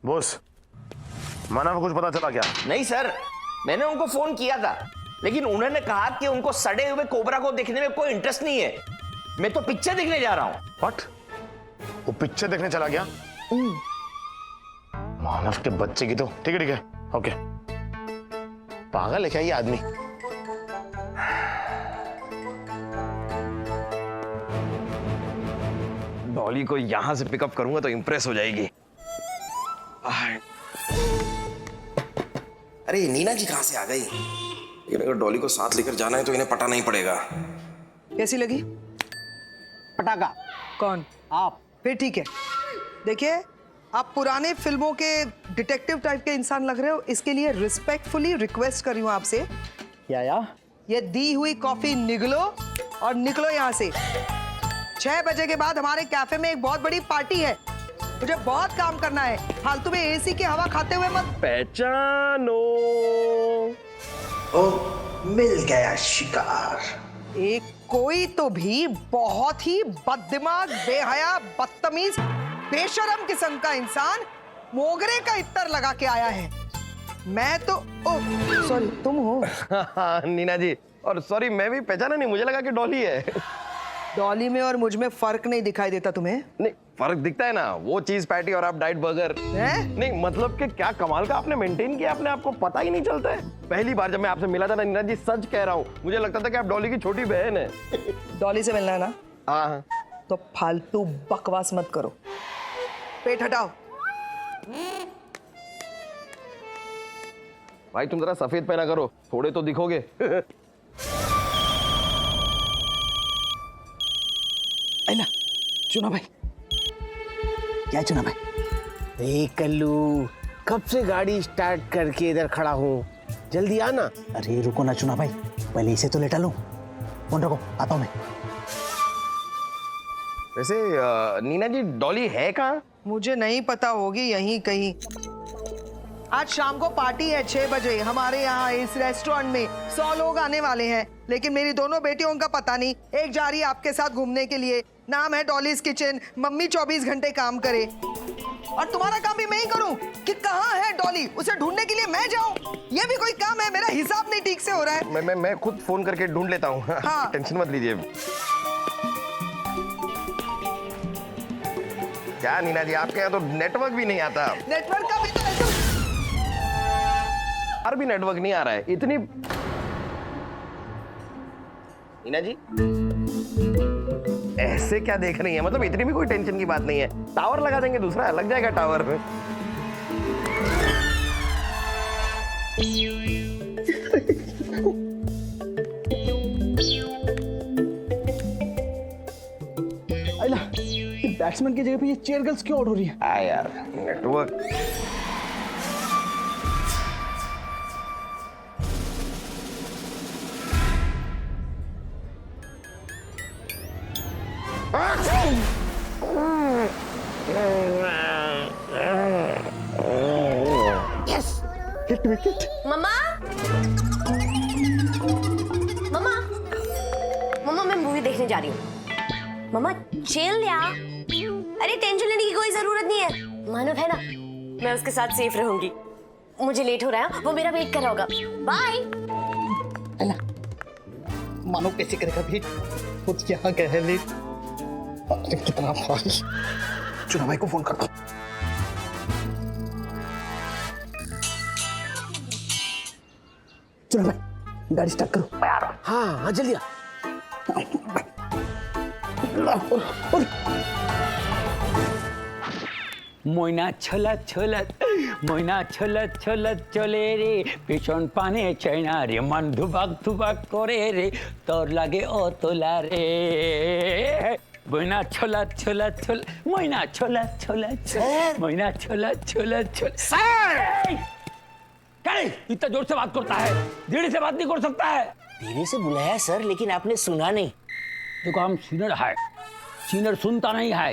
Boss, माना को कुछ पता चला क्या? नहीं सर, मैंने उनको फोन किया था, लेकिन उन्होंने कहा कि उनको सड़े हुए कोबरा को देखने में कोई इंटरेस्ट नहीं है। मैं तो पिक्चर देखने जा रहा हूँ। व्हाट? वो पिक्चर देखने चला गया? मानव के बच्चे की तो ठीक है ओके। पागल है क्या ये आदमी? डॉली को यहां से पिकअप करूंगा तो इंप्रेस हो जाएगी। अरे नीना जी कहाँ से आ गई? लेकिन अगर डॉली को साथ लेकर जाना है तो इन्हें पटाना ही पड़ेगा। कैसी लगी? पटाखा? कौन? आप? फिर ठीक है। देखिए, आप पुराने फिल्मों के डिटेक्टिव टाइप के इंसान लग रहे हो, इसके लिए रिस्पेक्टफुली रिक्वेस्ट कर रही हूँ आपसे। क्या? ये दी हुई कॉफी निगलो और निकलो यहाँ से। 6 बजे के बाद हमारे कैफे में एक बहुत बड़ी पार्टी है, मुझे बहुत काम करना है। फालतू में एसी की हवा खाते हुए मत। पहचानो। ओह, मिल गया शिकार। एक कोई तो भी बहुत ही बददिमाग, बेहया, बदतमीज, बेशरम किस्म का इंसान मोगरे का इत्तर लगा के आया है। मैं तो ओह सॉरी, तुम हो? नीना जी, और सॉरी मैं भी पहचाना नहीं, मुझे लगा कि डॉली है। डॉली में और मुझ में फर्क नहीं दिखाई देता तुम्हें? नहीं, फर्क दिखता है ना, वो चीज पैटी और आप डाइट बर्गर। नहीं मतलब कि क्या कमाल का आपने मेंटेन किया अपने आप को, पता ही नहीं चलता है। पहली बार जब मैं आपसे मिला था ना नीना जी, सच कह रहा हूँ, मुझे लगता था कि आप डॉली की छोटी बहन है। डॉली से मिलना है ना? हाँ। तो फालतू बकवास मत करो, पेट हटाओ। भाई तुम जरा सफेद पहना करो, थोड़े तो दिखोगे। अला, चुना भाई। क्या चुना भाई? कल्लू, कब से गाड़ी स्टार्ट करके इधर खड़ा हूँ, जल्दी आना। अरे रुको ना चुना भाई, पहले इसे तो लेटा लूं। फोन रखो, आता हूँ मैं। वैसे नीना जी, डॉली है कहाँ? मुझे नहीं पता, होगी यहीं कहीं। आज शाम को पार्टी है 6 बजे हमारे यहाँ इस रेस्टोरेंट में। 100 लोग आने वाले हैं, लेकिन मेरी दोनों बेटियों का पता नहीं। एक जा रही है आपके साथ घूमने के लिए, नाम है डॉलीज किचन। मम्मी 24 घंटे काम करे, और तुम्हारा काम भी मैं ही करूं कि कहाँ है डॉली, उसे ढूंढने के लिए मैं जाऊं? ये भी कोई काम है? मेरा हिसाब नहीं ठीक से हो रहा है। मैं खुद फोन करके ढूंढ लेता हूँ। हाँ। टेंशन मत लीजिए। क्या नीना जी, आपके यहाँ तो नेटवर्क भी नहीं आता। नेटवर्क का भी तो यार भी नेटवर्क नहीं आ रहा है इतनी। नीना जी ऐसे क्या देख रही है, मतलब इतनी भी कोई टेंशन की बात नहीं है। टावर लगा देंगे, दूसरा लग जाएगा टावर। अला, बैट्समैन की जगह पे ये चेयर गर्ल्स क्यों आउट हो रही है? यार नेटवर्क। मम्मा, मम्मा, मम्मा मैं मूवी देखने जा रही हूँ। मम्मा चिल या। अरे टेंशन लेने की कोई जरूरत नहीं है, मानव है ना, मैं उसके साथ सेफ रहूंगी। मुझे लेट हो रहा है, वो मेरा वेट कर रहा होगा। बाय। अला, मानो कैसे करेगा भेज, खुद यहाँ गया है लेट। अरे कितना फाल। चुना भाई को फोन करता हूँ। चलो भाई, गाड़ी स्टार्ट करो। मैं आ रहा हूँ। हाँ हाँ जल्दी आ। ময়না ছলাৎ ছলাৎ, ময়না ছলাৎ ছলাৎ চলে রে, পেছন পানে চাই না রে, মান ধুবাক ধুবাক করে রে, তোর লাগে অতলা রে। ময়না ছলাৎ ছলাৎ ছল, ময়না ছলাৎ ছলাৎ ছল, ময়না ছলাৎ ছলাৎ ছল। सर! क्या रे, इतना जोर से बात करता है, धीरे से बात नहीं कर सकता है। धीरे से बुलाया सर, लेकिन आपने सुना नहीं। देखो हम सीनियर है, सीनियर सुनता नहीं है,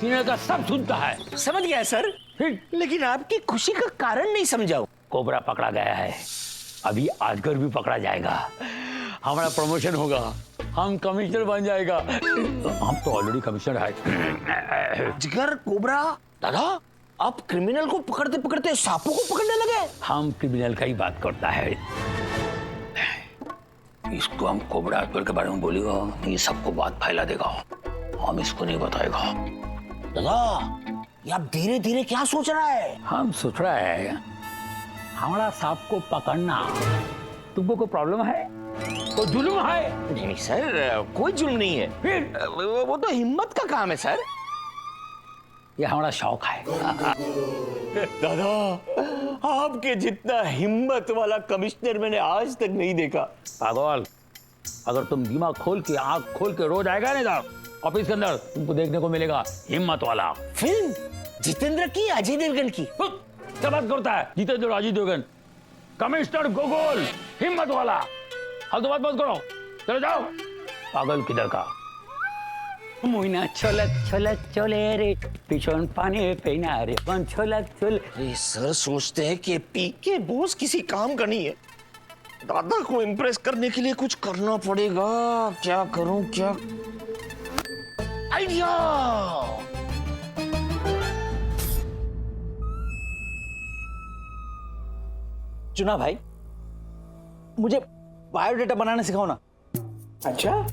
सीनियर का सब सुनता है। समझ गया सर, लेकिन आपकी खुशी का कारण नहीं समझाओ। कोबरा पकड़ा गया है, अभी आजगर भी पकड़ा जाएगा, हमारा प्रमोशन होगा, हम कमिश्नर बन जाएगा। हम तो ऑलरेडी कमिश्नर है। अजगर कोबरा दादा आप क्रिमिनल को पकड़ते पकड़ते सांपों को पकड़ने लगे। हम क्रिमिनल का ही बात करता है। इसको हम कोबरा हॉस्पिटल के बारे में बोलेगा, ये सबको बात फैला देगा। हम इसको नहीं बताएगा। दादा, ये आप धीरे धीरे क्या सोच रहा है? हम सोच रहा है हमारा सांप को पकड़ना। तुमको कोई प्रॉब्लम है? कोई जुल्म है? नहीं सर, कोई जुल्म नहीं है। फिर वो तो हिम्मत का काम है सर। ये हमारा शौक है। दादा, आपके जितना हिम्मत वाला कमिश्नर मैंने आज तक नहीं देखा। पागल, अगर तुम दिमाग खोल के आंख खोल के रोज आएगा ना इधर ऑफिस के अंदर, तुमको देखने को मिलेगा हिम्मत वाला। फिल्म जितेंद्र की, अजय देवगन की। क्या बात करता है जितेंद्र अजय देवगन? कमिश्नर गोगोल हिम्मत वाला। फालतू बात मत करो, चलो जाओ। पागल किधर का। मुइना छोलत छोलत चले रे, पिछोन पानी पीना रे, मन छोलत छोल। अरे सर, सोचते हैं कि पी के बॉस किसी काम का नहीं है। दादा को इम्प्रेस करने के लिए कुछ करना पड़ेगा। क्या करूं, क्या आइडिया। चुना भाई, मुझे बायोडेटा बनाना सिखाओ ना। अच्छा,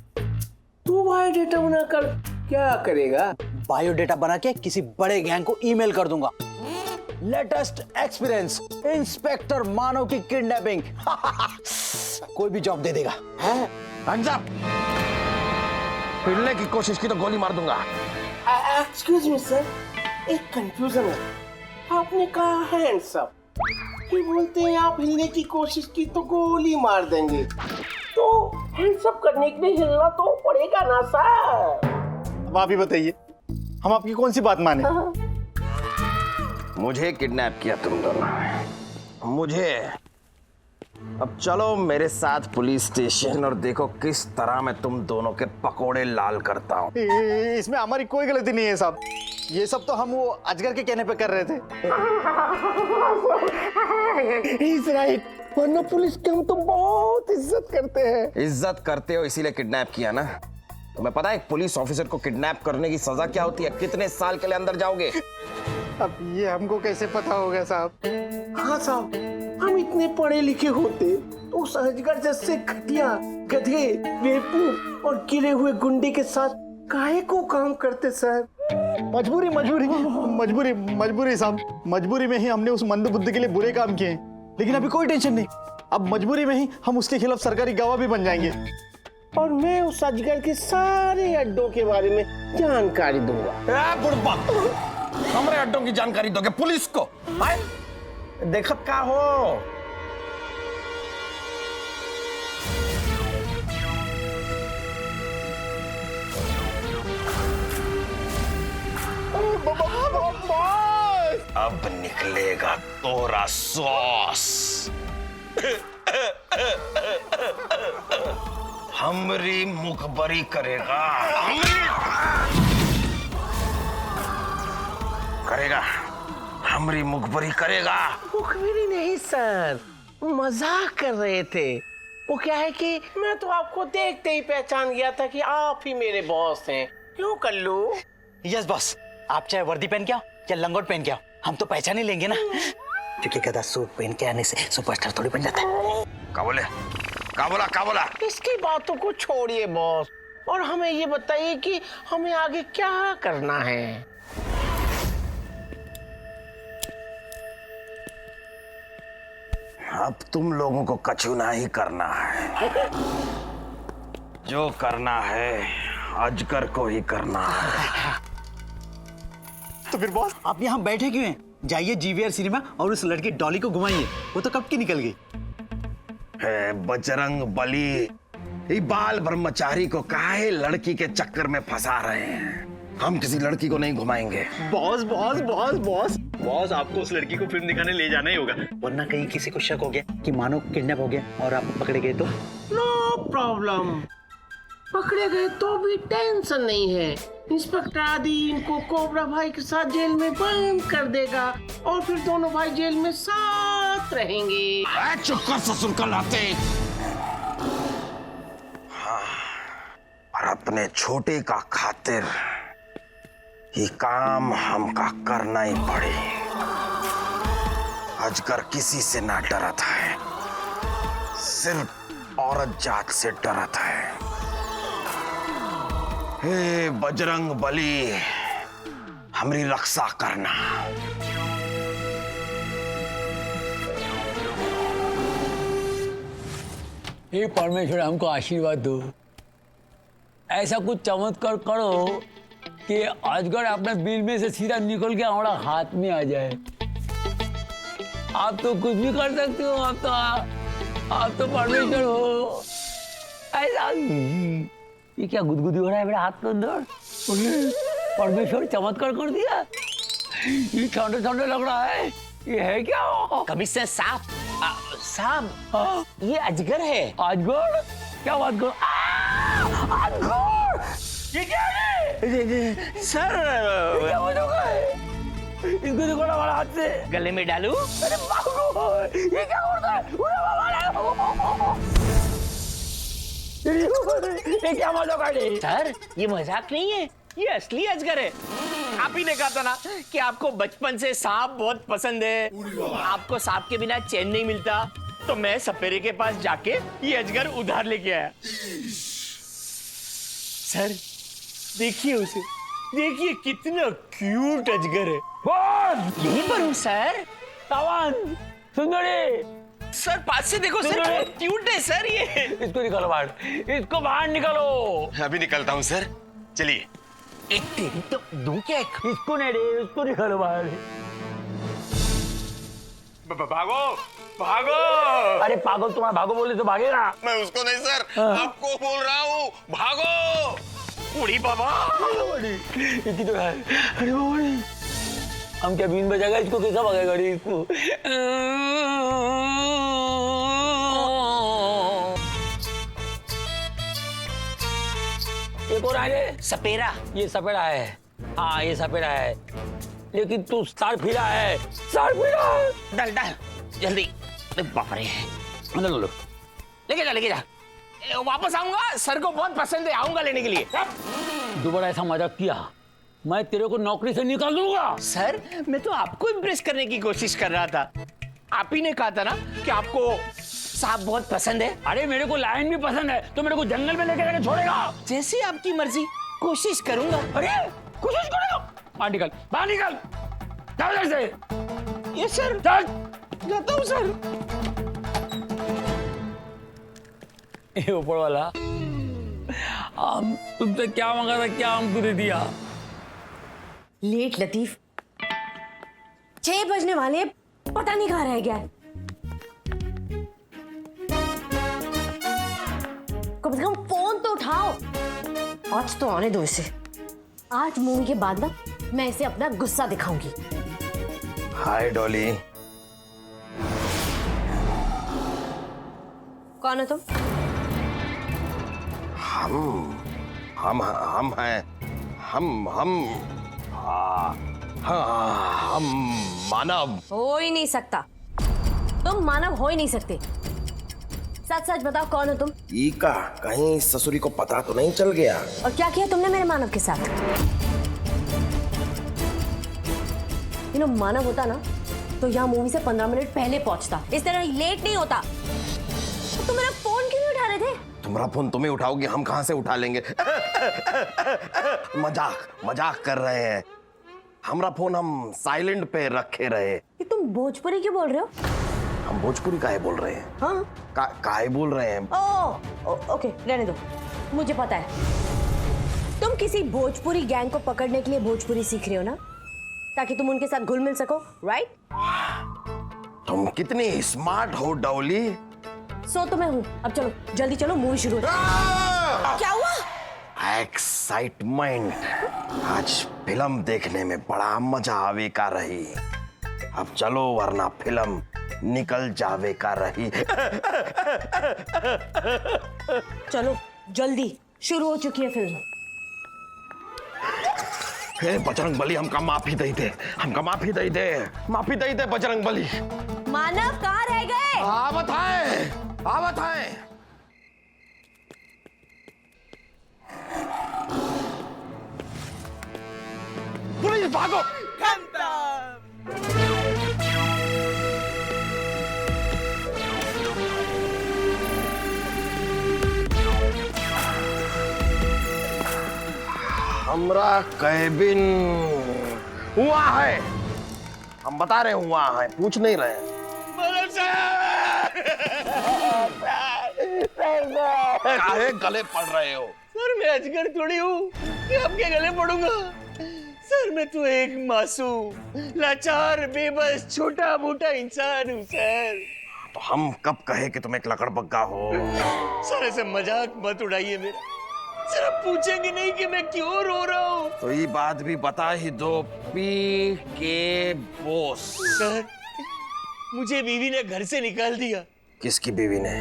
तू बायोडेटा बनाकर क्या करेगा? बायोडेटा बना के किसी बड़े गैंग को ईमेल कर दूंगा। लेटेस्ट एक्सपीरियंस, इंस्पेक्टर मानव की किडनैपिंग। कोई भी जॉब दे देगा। Hands up! पिलने की कोशिश की तो गोली मार दूंगा। एक्सक्यूज मी सर, एक कंफ्यूजन है। आपने कहा हैंड्स अप, फिर बोलते हैं आप हिलने की कोशिश की तो गोली मार देंगे। तो हैंड्स अप करने के लिए हिलना तो पड़ेगा ना सर। अब आप ही बताइए, हम आपकी कौन सी बात माने? मुझे किडनैप किया तुम दोनों ने, मुझे। अब चलो मेरे साथ पुलिस स्टेशन और देखो किस तरह मैं तुम दोनों के पकोड़े लाल करता हूँ। इसमें हमारी कोई गलती नहीं है साहब। ये सब तो हम वो अजगर के कहने पे कर रहे थे। He's right, वरना पुलिस की हम तो बहुत इज्जत करते हैं। इज्जत करते हो इसीलिए किडनैप किया ना? तुम्हें पता है एक पुलिस ऑफिसर को किडनैप करने की सजा क्या होती है? कितने साल के लिए अंदर जाओगे? अब ये हमको कैसे पता होगा साहब? हाँ साहब, हम इतने पढ़े लिखे होते तो उस अजगर जैसे घटिया, गधे, बेवकूफ और गिरे हुए गुंडे के साथ काहे को काम करते सर? मजबूरी मजबूरी मजबूरी मजबूरी साहब, मजबूरी में ही हमने उस मंदबुद्धि के लिए बुरे काम किए। लेकिन अभी कोई टेंशन नहीं, अब मजबूरी में ही हम उसके खिलाफ सरकारी गवाह भी बन जाएंगे। और मैं उस अजगर के सारे अड्डों के बारे में जानकारी दूंगा। बुड़बक, हमारे अड्डों की जानकारी दोगे पुलिस को? देखत का हो? अब निकलेगा तोरा सॉस। हमरी मुखबरी करेगा, करेगा, हमरी मुखबरी करेगा। मुखबिरी नहीं सर, मजाक कर रहे थे। वो क्या है कि मैं तो आपको देखते ही पहचान गया था कि आप ही मेरे बॉस हैं। क्यों कल्लू? यस बॉस, आप चाहे वर्दी पहन के आओ या लंगोट पहन के आओ, हम तो पहचान ही लेंगे ना। क्योंकि गधा सूट पहन के आने से सुपरस्टार थोड़ी बन जाता है। क्या बोले? क्या बोला? क्या बोला? इसकी बातों को छोड़िए बॉस, और हमें ये बताइए कि हमें आगे क्या करना है। अब तुम लोगों को कचूना ही करना है। जो करना है अजगर को ही करना है। तो फिर बॉस, आप यहाँ बैठे क्यों हैं? जाइए जीवीआर सिनेमा और उस लड़की डॉली को घुमाइए। वो तो कब की निकल गई। बजरंग बली, इकबाल ब्रह्मचारी को काहे लड़की के चक्कर में फंसा रहे हैं? हम किसी लड़की को नहीं घुमाएंगे। Boss boss boss boss boss, आपको उस लड़की को फिल्म दिखाने ले जाना ही होगा, वरना कहीं किसी को शक हो गया कि मानो किडनैप हो गया और आप पकड़े गए तो? नो प्रॉब्लम, पकड़े गए तो भी टेंशन नहीं है। इंस्पेक्टर आदि इनको कोबरा भाई के साथ जेल में बंद कर देगा और फिर दोनों भाई जेल में साथ रहेंगे। चुप कर ससुर का लाते। हाँ, और अपने छोटे का खातिर ये काम हमका करना ही पड़े। अजगर किसी से ना डरत है, सिर्फ औरत जात से डरत है। हे बजरंग बली, हमारी रक्षा करना। हे परमेश्वर, हमको आशीर्वाद दो, ऐसा कुछ चमत्कार करो कि अजगर अपने बिल में से सीधा निकल के हमारा हाथ में आ जाए। आप तो कुछ भी कर सकते हो, आप तो परमेश्वर हो। ऐसा ये क्या गुदगुदी हो रहा है मेरे हाथ के अंदर? परमेश्वर चमत्कार कर दिया। ये ठंडे ठंडे लग रहा है, ये है क्या? कमिश्नर साहब, साहब हाँ? ये अजगर है। अजगर? क्या बात करो? अजगर! ये क्या है? सर ये क्या बना है? इसको देखो ना हमारे हाथ से। गले में डालू? अरे भागो! ये क्या होता है? उरे बाबा! ये क्या मजाक है? सर ये मजाक नहीं है, ये असली अजगर है। आप ही ने कहा था ना कि आपको बचपन से सांप बहुत पसंद है, आपको सांप के बिना चैन नहीं मिलता, तो मैं सपेरे के पास जाके ये अजगर उधार लेके आया। सर देखिए उसे, देखिए कितना क्यूट अजगर है। यहीं पर हूँ सर। तवन, सुंदरी, सर पास से देखो सर, बहुत क्यूट है सर ये। इसको निकालो बाहर, इसको बाहर निकालो। अभी निकलता हूँ सर, चलिए। एक तेरी तो दूं क्या? इसको नहीं रे, इसको निकालो बाहर। भागो भागो। अरे पागल, तुम्हारा भागो बोले तो भागेगा। मैं उसको नहीं सर, आपको बोल रहा हूँ, भागो। उड़ी बाबा। इसकी तो है। अरे बाबा रे, हम क्या बीन बजाएगा इसको? कैसा भगाएगा रे इसको? एक और आगे सपेरा। ये सपेरा है। हाँ ये सपेरा है, लेकिन तू सर फिरा है, सर फिरा है। डाल डाल जल्दी। बाप रे, अंदर लो। लेके जा लेके जा। वापस आऊंगा, सर को बहुत पसंद है, आऊंगा लेने के लिए। दोबारा ऐसा मजाक किया, मैं तेरे को नौकरी से निकाल दूंगा। सर मैं तो आपको इम्प्रेस करने की कोशिश कर रहा था। आप ही ने कहा था ना कि आपको सांप बहुत पसंद है। अरे मेरे को लायन भी पसंद है, तो मेरे को जंगल में लेके जाके छोड़ेगा? जैसे आपकी मर्जी, कोशिश करूंगा। अरे कोशिश करेगा? बाहर निकल, बाहर निकल, जाओ इधर से। ये सर, चल जाता हूँ सर। ये ऊपर वाला, हम तुमसे क्या मांगा था, क्या हमको दे दिया? लेट लतीफ, 6 बजने वाले, पता नहीं कहाँ रह गया है। कम से कम फोन तो उठाओ। आज तो आने दो इसे। आज मूवी के बाद ना मैं इसे अपना गुस्सा दिखाऊंगी। हाय डॉली। कौन हो तुम? हम हैं, हम मानव। हो ही नहीं सकता, तुम मानव हो ही नहीं सकते। सच सच बताओ, कौन हो तुम? ई का कहीं ससुरी को पता तो नहीं चल गया? और क्या किया तुमने मेरे मानव के साथ? मानव होता ना तो यहाँ मूवी से 15 मिनट पहले पहुंचता, इस तरह लेट नहीं होता। तो तुम मेरा फोन क्यों नहीं उठा रहे थे? तुम्हारा फोन तुम्हें उठाओगे, हम कहां से उठा लेंगे? मजाक कर रहे हैं। हमारा फोन हम साइलेंट पे रखे रहे। कि तुम भोजपुरी क्यों बोल रहे हो? हम भोजपुरी काहे बोल रहे हैं? हाँ काहे बोल रहे हैं? ओके रहने दो, मुझे पता है तुम किसी भोजपुरी गैंग को पकड़ने के लिए भोजपुरी सीख रहे हो ना, ताकि तुम उनके साथ घुल मिल सको, राइट? तुम कितनी स्मार्ट हो डॉली। सो तो मैं हूँ। अब चलो जल्दी चलो, मूवी शुरू हो। क्या हुआ? एक्साइटमेंट, आज फिल्म देखने में बड़ा मजा आवे का रही। अब चलो वरना फिल्म निकल जावे का रही। चलो जल्दी, शुरू हो चुकी है फिल्म। हे बजरंग बली, हमका माफी दे दे, हमका माफी दे दे, माफी दे दे बजरंग बली। मानव कहाँ रह गए? आवत है। पुलिस भागो। हमरा कैबिन हुआ है, हम बता रहे हुआ है, पूछ नहीं रहे। काहे गले पड़ रहे हो? सर मैं अजगर थोड़ी हूँ कि आपके गले पड़ूंगा। सर मैं तो एक मासूम, लाचार, बेबस, छोटा मोटा इंसान हूँ सर। तो हम कब कहे कि तुम एक लकड़बग्गा हो? सर ऐसे मजाक मत उड़ाइए मेरा। सर आप पूछेंगे नहीं कि मैं क्यों रो रहा हूँ। तो ये बात भी बता ही दो, पी के बोस। सर मुझे बीवी ने घर से निकाल दिया। किसकी बीवी ने?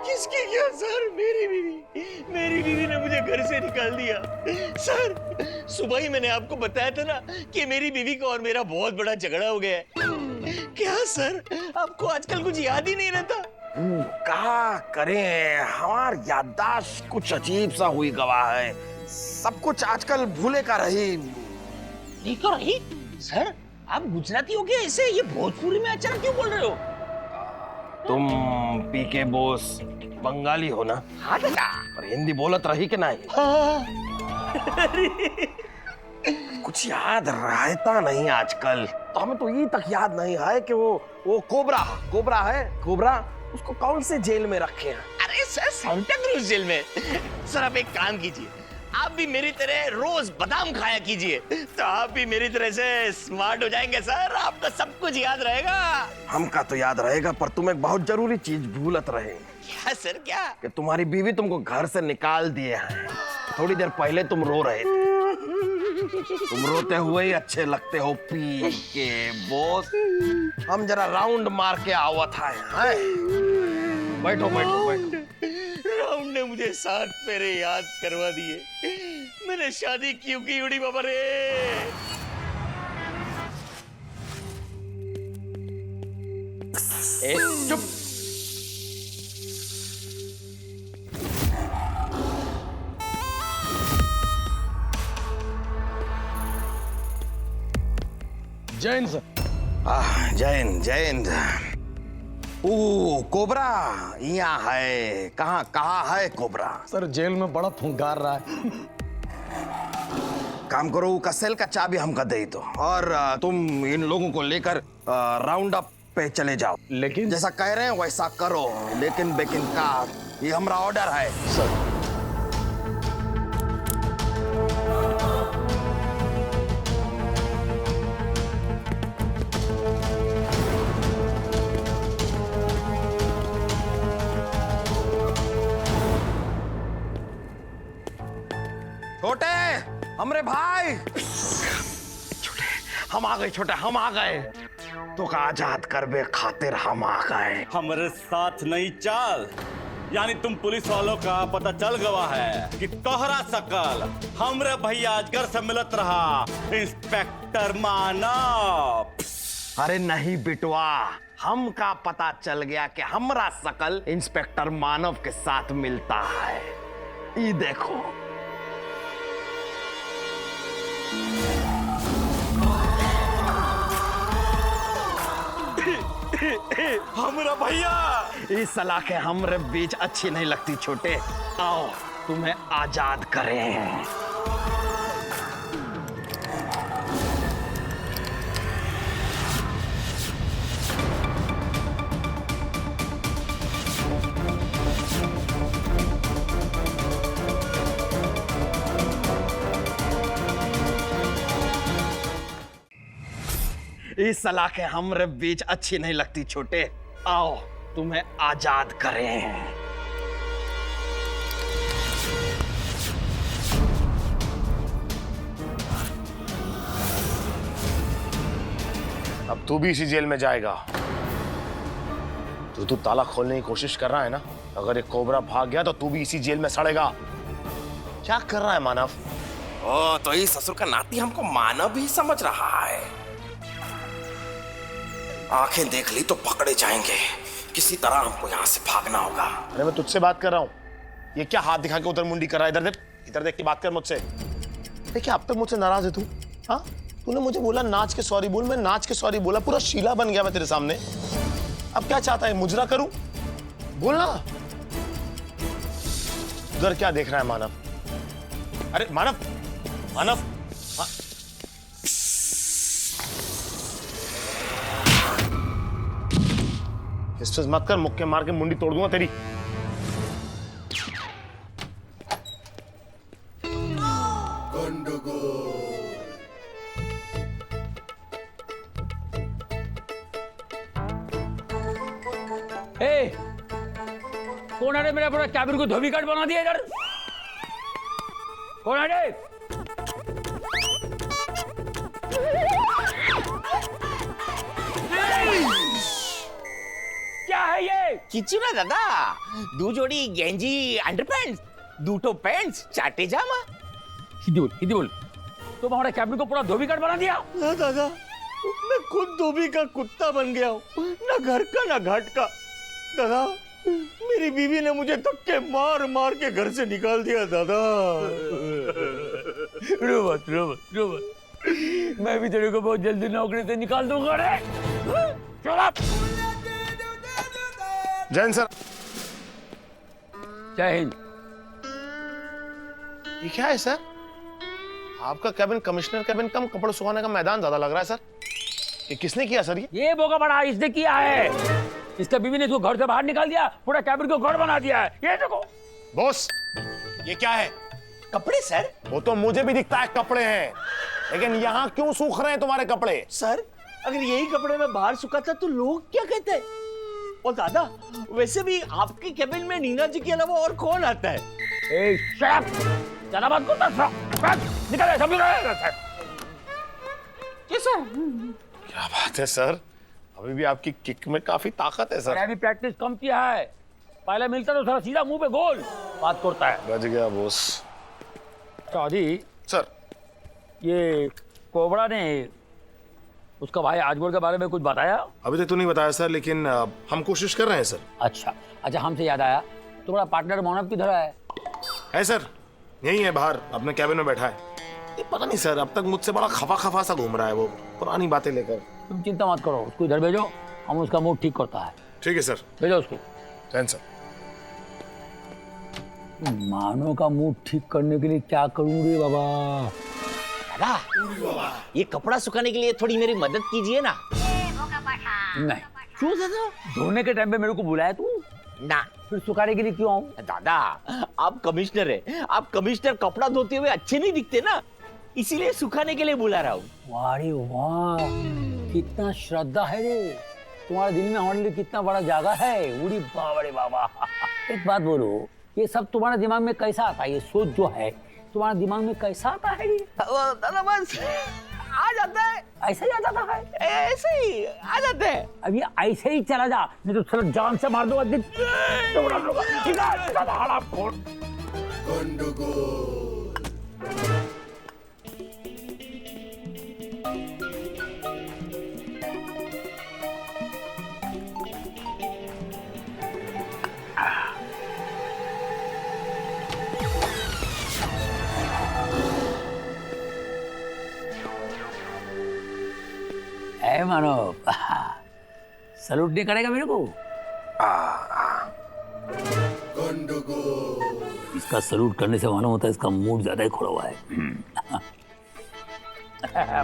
किसकी क्या सर? मेरी बीवी ने मुझे घर से निकाल दिया। सर सुबह ही मैंने आपको बताया था ना कि मेरी बीवी का और मेरा बहुत बड़ा झगड़ा हो गया है। क्या सर आपको आजकल कुछ याद ही नहीं रहता? क्या करें, हमार याददाश्त कुछ अजीब सा हुई गवाह है। सब कुछ आजकल भूले का रही। नहीं तो रही सर, आप गुजराती हो क्या? ऐसे ये भोजपुरी में अचानक क्यों बोल रहे हो? तुम पी के बोस बंगाली हो ना? हाँ दादा। और हिंदी बोलत रही कि नहीं? हाँ। कुछ याद रहता नहीं आजकल। तो हमें तो ये तक याद नहीं है कि वो कोबरा है, कोबरा उसको कौन से जेल में रखे हैं? अरे सर सांता क्रूज जेल में। सर आप एक काम कीजिए, आप भी मेरी तरह रोज बादाम खाया कीजिए, तो आप भी मेरी तरह से स्मार्ट हो जाएंगे सर। आपको सब कुछ याद रहेगा। हमका तो याद रहेगा, पर तुम एक बहुत जरूरी चीज भूलत रहे। क्या सर? क्या? कि तुम्हारी बीवी तुमको घर से निकाल दिए हैं। थोड़ी देर पहले तुम रो रहे थे। तुम रोते हुए ही अच्छे लगते हो पी के बोस। हम जरा राउंड मार के आवत है। बैठो। राउंड ने मुझे 7 फेरे याद करवा दिए। मैंने शादी क्यों की उड़ी बाबा रे? चुप। जैन सर। जैन। ओ कोबरा यहाँ है। कहाँ है कोबरा? सर जेल में बड़ा फुंकार रहा है। काम करो, का सेल का चाबी हमका दे दो और तुम इन लोगों को लेकर राउंड अप पे चले जाओ। लेकिन जैसा कह रहे हैं वैसा करो। लेकिन का ये हमारा ऑर्डर है सर। छोटे, हमरे भाई। छोटे, हम आ गए। तो का आजाद करबे खातिर हम आ गए। हमारे साथ नहीं चल, यानी तुम पुलिस वालों का पता चल गवा है कि तोहरा सकल हमरे भैया अजगर से मिलत रहा इंस्पेक्टर मानव। अरे नहीं बिटवा, हमका पता चल गया कि हमरा सकल इंस्पेक्टर मानव के साथ मिलता है। ये देखो। हमरा भैया इस सलाह के हमरे बीच अच्छी नहीं लगती छोटे। आओ तुम्हें आजाद करें। इस सलाह के हमरे बीच अच्छी नहीं लगती छोटे। आओ तुम्हें आजाद करें। अब तू भी इसी जेल में जाएगा। तू ताला खोलने की कोशिश कर रहा है ना? अगर एक कोबरा भाग गया तो तू भी इसी जेल में सड़ेगा। क्या कर रहा है मानव? ओ तो ये ससुर का नाती हमको मानव ही समझ रहा है। आंखें देख ली तो पकड़े जाएंगे। किसी तरह हमको यहाँ से भागना होगा। अरे मैं तुझसे बात कर रहा हूँ। ये क्या हाथ दिखा के उधर मुंडी कर रहा है? इधर देख के बात कर मुझसे। देखिए अब तक मुझसे नाराज है तू। हाँ, तूने मुझे बोला नाच के सॉरी बोल, मैं नाच के सॉरी बोला, पूरा शीला बन गया मैं तेरे सामने। अब क्या चाहता है, मुजरा करूं? बोलना। उधर क्या देख रहा है मानव? अरे मानव, मानव, हिस्ट्रेस मत कर, मुक्के मार के मुंडी तोड़ दूंगा तेरी। ए, कौन है रे मेरा पूरा कैबिन को धोबी काट बना दिया इधर? कौन है रे? क्या है ये? किचू ना दादा, दो जोड़ी गेंजी अंडरपैंट्स, दूटो पैंट्स, चाटे जामा। हिंदी बोल। तुम हमारे कैबिन को पूरा धोबी काट बना दिया। ना दादा, मैं खुद धोबी का कुत्ता बन गया हूँ, ना घर का ना घाट का। दादा, मेरी बीवी ने मुझे धक्के मार मार के घर से निकाल दिया दादा। रो मत। मैं भी तेरे को बहुत जल्दी नौकरी से निकाल दूंगा रे। चल आप। जैन सर। जय हिंद। ये क्या है सर? आपका कैबिन कमिश्नर कैबिन कम, कपड़े सुखाने का मैदान ज्यादा लग रहा है सर। ये किसने किया सर? ये बोगा बड़ा इसने किया है। इसका बीवी ने इसको घर से बाहर निकाल दिया, पूरा कैबिन को घर बना दिया है। ये देखो बॉस, ये क्या है? कपड़े सर। वो तो मुझे भी दिखता है कपड़े हैं, लेकिन यहाँ क्यों सूख रहे हैं तुम्हारे कपड़े? सर, अगर यही कपड़े में बाहर सुखाता तो लोग क्या कहते हैं? और दादा, वैसे भी आपके कैबिन में नीना जी के अलावा और कौन आता है? ए शट अप, ज़्यादा बात करता है। निकल सब लोग। क्या बात है सर, अभी भी आपकी किक में काफी ताकत है सर। मैंने प्रैक्टिस कम किया है, पहले मिलता तो सारा सीधा मुंह पे गोल बात करता है। बच गया बॉस। चौधरी सर, ये कोबरा ने उसका भाई आजमल के बारे में कुछ बताया? अभी तक तो नहीं बताया सर, लेकिन हम कोशिश कर रहे हैं सर। अच्छा, हमसे याद आया, तुम्हारा पार्टनर मानव किधर है सर? यही है, बाहर अपने कैबिन में बैठा है। ये पता नहीं सर, अब तक मुझसे बड़ा खफा सा घूम रहा है वो, पुरानी बातें लेकर। तुम चिंता मत करो, उसको इधर भेजो, हम उसका मूड ठीक करता है। ठीक है सर, भेजो उसको। जैन सर। मानव का मूड ठीक करने के लिए क्या करूं रे बाबा? दादा, ये कपड़ा सुखाने के लिए थोड़ी मेरी मदद कीजिए ना। नहीं। क्यों दादा? धोने के टाइम पे मेरे को बुलाया तू ना। फिर सुखाने के लिए क्यों आऊं? दादा, आप कमिश्नर है, आप कमिश्नर कपड़ा धोते हुए अच्छे नहीं दिखते ना, इसीलिए सुखाने के लिए बुला रहा हूँ। वाह रे वाह, कितना श्रद्धा है रे तुम्हारे दिल में, हमारे लिए कितना बड़ा जागा है। उड़ी बाबा रे बाबा। एक बात बोलो, ये सब तुम्हारे दिमाग में कैसा आता है? ये सोच जो है तुम्हारे दिमाग में कैसा आता है? दादा बस आ जाता है, ऐसे ही आ जाता है, ऐसे ही आ जाता है। अब ये ऐसे ही चला जा, नहीं तो साला जान से मार दूंगा। ऐ मानव, सलूट नहीं करेगा मेरे को? इसका सलूट करने से मालूम होता है इसका मूड ज्यादा ही खोड़ा हुआ है।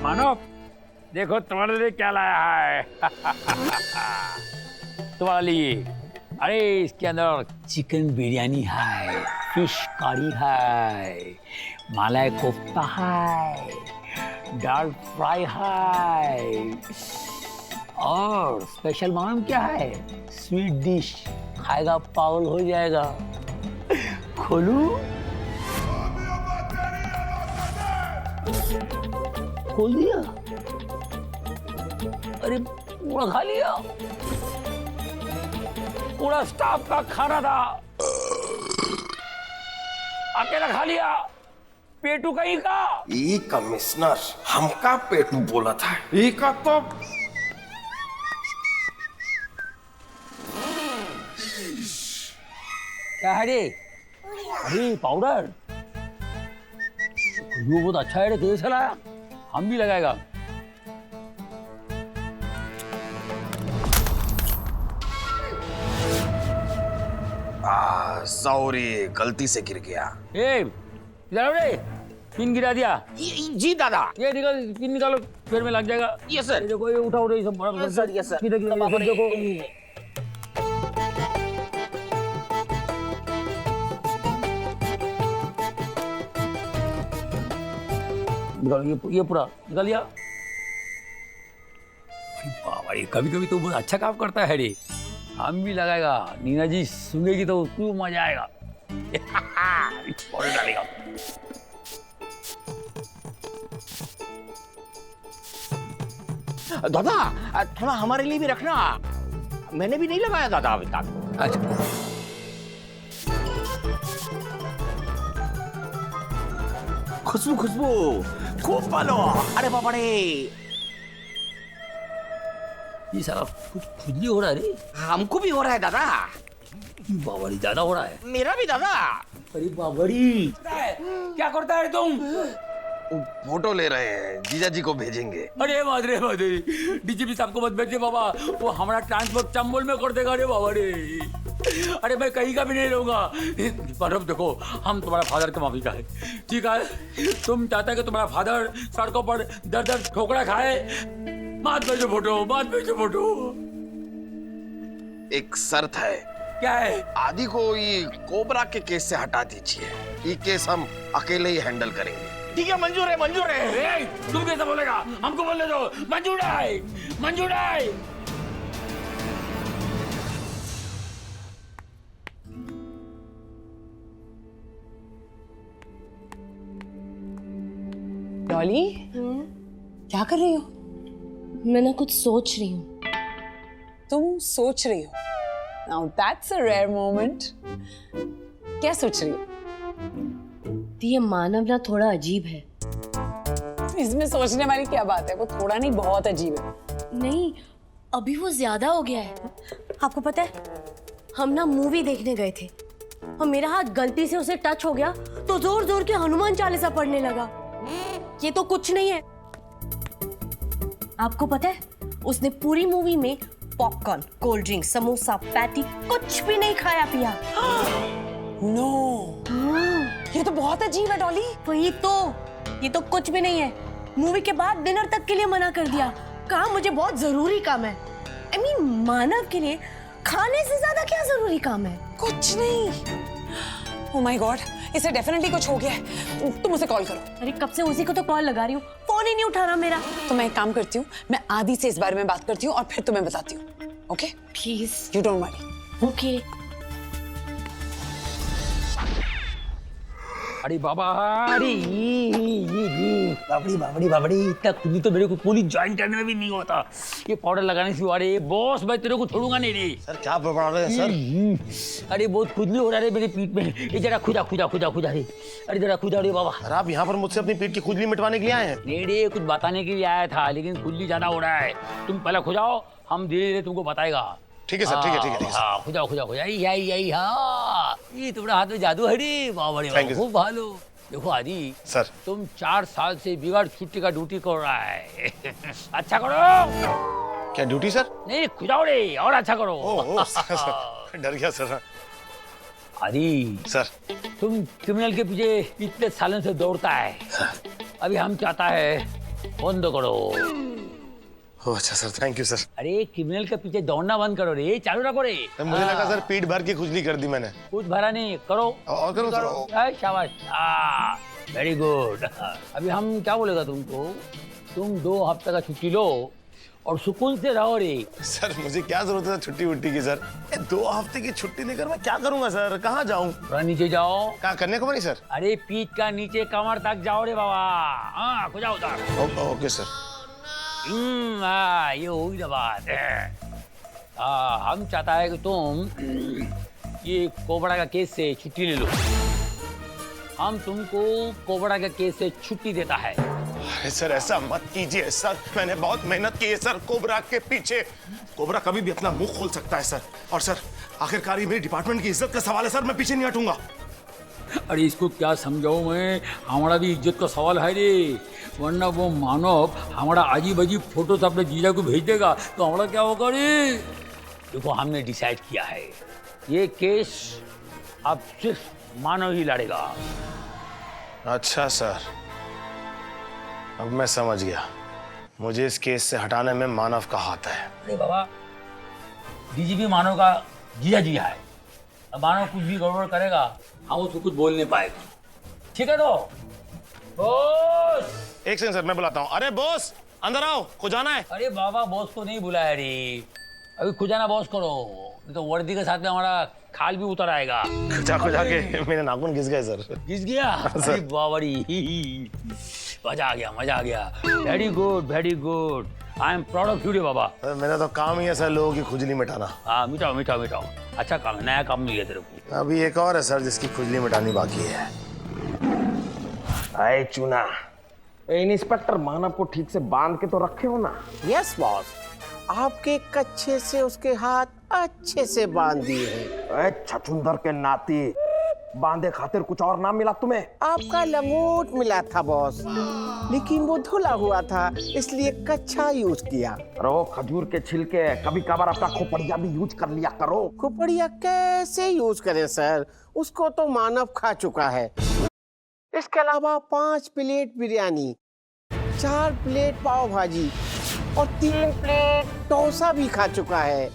मानव, देखो तुम्हारे लिए क्या लाया है। तुम्हारे लिए, अरे इसके अंदर चिकन बिरयानी है, फिश करी है, मलाई कोफ्ता है, दाल फ्राई है, और स्पेशल मालूम क्या है? स्वीट डिश, खाएगा पागल हो जाएगा। खोलू? खोल दिया? अरे पूरा खा लिया, पूरा स्टाफ का खाना था, अकेला खा लिया। पेटू कहीं का? ई कमिश्नर हमका पेटू बोला था, ई का तो क्या है रे? अरे पाउडर, वो बहुत अच्छा है रे, तेरे से लाया। हम भी लगाएगा। सॉरी, गलती से गिर गया। ए इधर रे, पिन गिरा दिया। जी दादा। ये निकल, पिन निकालो, पैर में लग जाएगा। Yes sir. ये देखो, ये उठाओ रे, सब बड़ा सर, यस सर। किधर गिरा, सब देखो। निकालो, ये पूरा निकाल लिया। अरे बाबा, ये कभी कभी तो बहुत अच्छा काम करता है रे। हम भी लगाएगा, नीना जी सुनेगी तो उसको मजा आएगा। पाउडर डालेगा। दादा थोड़ा हमारे लिए भी रखना, मैंने भी नहीं लगाया दादा अभी तक। अच्छा, खुशबू खुशबू खूब पालो। अरे बाबा रे, ये साला कुछ खुजली हो रहा है रे। हमको भी हो रहा है दादा। बाबरी ज्यादा हो रहा है। मेरा भी दादा। अरे बाबरी, क्या करता है तुम? फोटो ले रहे हैं, जीजा जी को भेजेंगे। अरे मादरे मादरे, डीजीपी साहब को मत भेजिए बाबा, वो हमारा ट्रांसपोर्ट चंबल में कर देगा रे बाबा रे। अरे मैं कहीं का भी नहीं रहूंगा। पर अब देखो, हम तुम्हारा फादर के माफी चाहे, ठीक है? तुम चाहते कि तुम्हारा फादर सड़कों पर दर दर ठोकरा खाए? मत भेजो फोटो, मत भेजो फोटो। एक शर्त है। क्या है? आदि को ये कोबरा के केस से हटा दीजिए। ये केस हम अकेले ही हैंडल करेंगे। ठीक है, मंजूर है, मंजूर है। तुम कैसे बोलेगा? हमको बोलने दो। मंजूर है, मंजूर है। डॉली, क्या कर रही हो? मैं ना कुछ सोच रही हूँ। तुम सोच रही हो? Now that's a rare moment. क्या सोच रही हो? ये मानव ना थोड़ा अजीब है। इसमें सोचने वाली क्या बात है? वो थोड़ा नहीं, बहुत अजीब है। नहीं, अभी वो ज्यादा हो गया है। आपको पता है, हम ना मूवी देखने गए थे और मेरा हाथ गलती से उसे टच हो गया तो जोर जोर के हनुमान चालीसा पढ़ने लगा। ये तो कुछ नहीं है। आपको पता है, उसने पूरी मूवी में popcorn, cold drink, samosa, patty कुछ भी नहीं खाया पिया। नो, ये तो बहुत अजीब है डॉली। वही तो, ये तो कुछ भी नहीं है। मूवी के बाद डिनर तक के लिए मना कर दिया। कहा मुझे बहुत जरूरी काम है। I mean, मानव के लिए खाने से ज्यादा क्या जरूरी काम है? कुछ नहीं। Oh my God, इसे डेफिनेटली कुछ हो गया है। तुम उसे कॉल करो। अरे कब से उसी को तो कॉल लगा रही हूँ, फोन ही नहीं उठा रहा मेरा। तो मैं एक काम करती हूँ, मैं आदि से इस बारे में बात करती हूँ और फिर तुम्हें बताती हूँ। Okay? Please. You don't worry. Okay. अरे बाबा, अरे बाबड़ी बाबड़ी बाबड़ी, इतना खुजली तो मेरे को पुलिस ज्वाइन करने में भी नहीं होता। ये पाउडर लगाने से अरे बॉस, मैं तेरे को छोड़ूंगा नहीं रे। सर क्या बड़बड़ा रहे हैं सर? अरे बहुत खुजली हो रहा है मेरी पीठ में। ये जरा खुदा खुदा खुदा खुदा रे। अरे जरा खुदा रे बाबा। सर आप यहाँ पर मुझसे अपनी पीठ की खुजली मिटवाने के लिए आए हैं? नहीं रे, कुछ बताने के लिए आया था, लेकिन खुजली ज्यादा हो रहा है। तुम पहले खुजाओ, हम धीरे धीरे तुमको बताएगा। ठीक है सर, ठीक है ठीक है ठीक है। हाँ, खुजाओ खुजाओ खुजाओ, यही यही। हाँ, ये तुम्हारे हाथ में जादू है रे बाबा रे, Thank you, खूब भालो। देखो आदि सर, तुम 4 साल से बिगाड़ छुट्टी का ड्यूटी कर रहा है। अच्छा करो। क्या ड्यूटी सर? नहीं, खुजाओ रे, और अच्छा करो। ओह सर, डर गया सर। आदि सर, तुम क्रिमिनल के पीछे इतने सालों से दौड़ता है, अभी हम चाहता है बंद करो। ओह अच्छा सर, थैंक यू सर। अरे क्रिमिनल के पीछे दौड़ना बंद करो रे, चालू रखो रे। मुझे लगा सर पीठ भर की खुजली कर दी मैंने। कुछ भरा नहीं, करो और करो सर। शाबाश, वेरी गुड। अभी हम क्या बोलेगा तुमको, तुम 2 हफ्ते का छुट्टी लो और सुकून से रहो रे। सर मुझे क्या जरूरत है छुट्टी वुट्टी की सर? 2 हफ्ते की छुट्टी लेकर मैं क्या करूंगा सर? कहाँ जाऊँ? थोड़ा नीचे जाओ। कहाँ, कन्याकुमारी सर? अरे पीठ का नीचे कमर तक जाओ रे बाबा। हाँ, खुजाओ उधर। Okay sir. ये होगी ना बात। हम चाहता है कि तुम ये कोबरा का केस से छुट्टी ले लो। हम तुमको कोबरा के केस से छुट्टी देता है। अरे सर ऐसा मत कीजिए सर, मैंने बहुत मेहनत की है सर कोबरा के पीछे। कोबरा कभी भी अपना मुंह खोल सकता है सर। और सर आखिरकार ये मेरी डिपार्टमेंट की इज्जत का सवाल है सर, मैं पीछे नहीं हटूंगा। अरे इसको क्या समझाऊं मैं, हमारा भी इज्जत का सवाल है रे, वरना वो मानव हमारा अजीब अजीब फोटो अपने जीजा को भेज देगा तो हमारा क्या होगा रे। देखो हमने डिसाइड किया है, ये केस अब सिर्फ मानव ही लड़ेगा। अच्छा सर, अब मैं समझ गया, मुझे इस केस से हटाने में मानव का हाथ है। अरे बाबा, डीजीपी मानव का जीजा जी है, अब मानव कुछ भी गड़बड़ करेगा हम उसको कुछ बोल नहीं पाएगा, ठीक है? तो बॉस, एक सेकंड सर, मैं बुलाता हूँ। अरे बॉस, अंदर आओ, खुजाना है। अरे बाबा, बॉस को नहीं बुलाया रे, अभी खुजाना बॉस करो, नहीं तो वर्दी के साथ में हमारा खाल भी उतर आएगा। खुजा खुजा के मेरे नाखून घिस गए सर। घिस गया? अरे बाबरी, मजा आ गया, मजा आ गया। Very good, very good, I am proud of you रे बाबा। मेरा तो काम ही है सर लोगों की खुजली मिटाना। हाँ, मिटाओ मिटाओ मिटाओ, अच्छा काम है, नया काम मिल गया तेरे को। अभी एक और है सर जिसकी खुजली मिटानी बाकी है। आए चूना, इंस्पेक्टर मानव को ठीक से बांध के तो रखे हो ना? यस बॉस, आपके कच्छे से उसके हाथ अच्छे से बांध दिए हैं। छछुंदर के नाती, बांधे खातिर कुछ और नाम मिला तुम्हें? आपका लंगोट मिला था बॉस, लेकिन वो धुला हुआ था इसलिए कच्छा यूज किया। अरे वो खजूर के छिलके कभी कभार अपना खोपड़िया भी यूज कर लिया करो। खोपड़िया कैसे यूज करें सर, उसको तो मानव खा चुका है। इसके अलावा 5 प्लेट बिरयानी, 4 प्लेट पाव भाजी और 3 प्लेट डोसा भी खा चुका है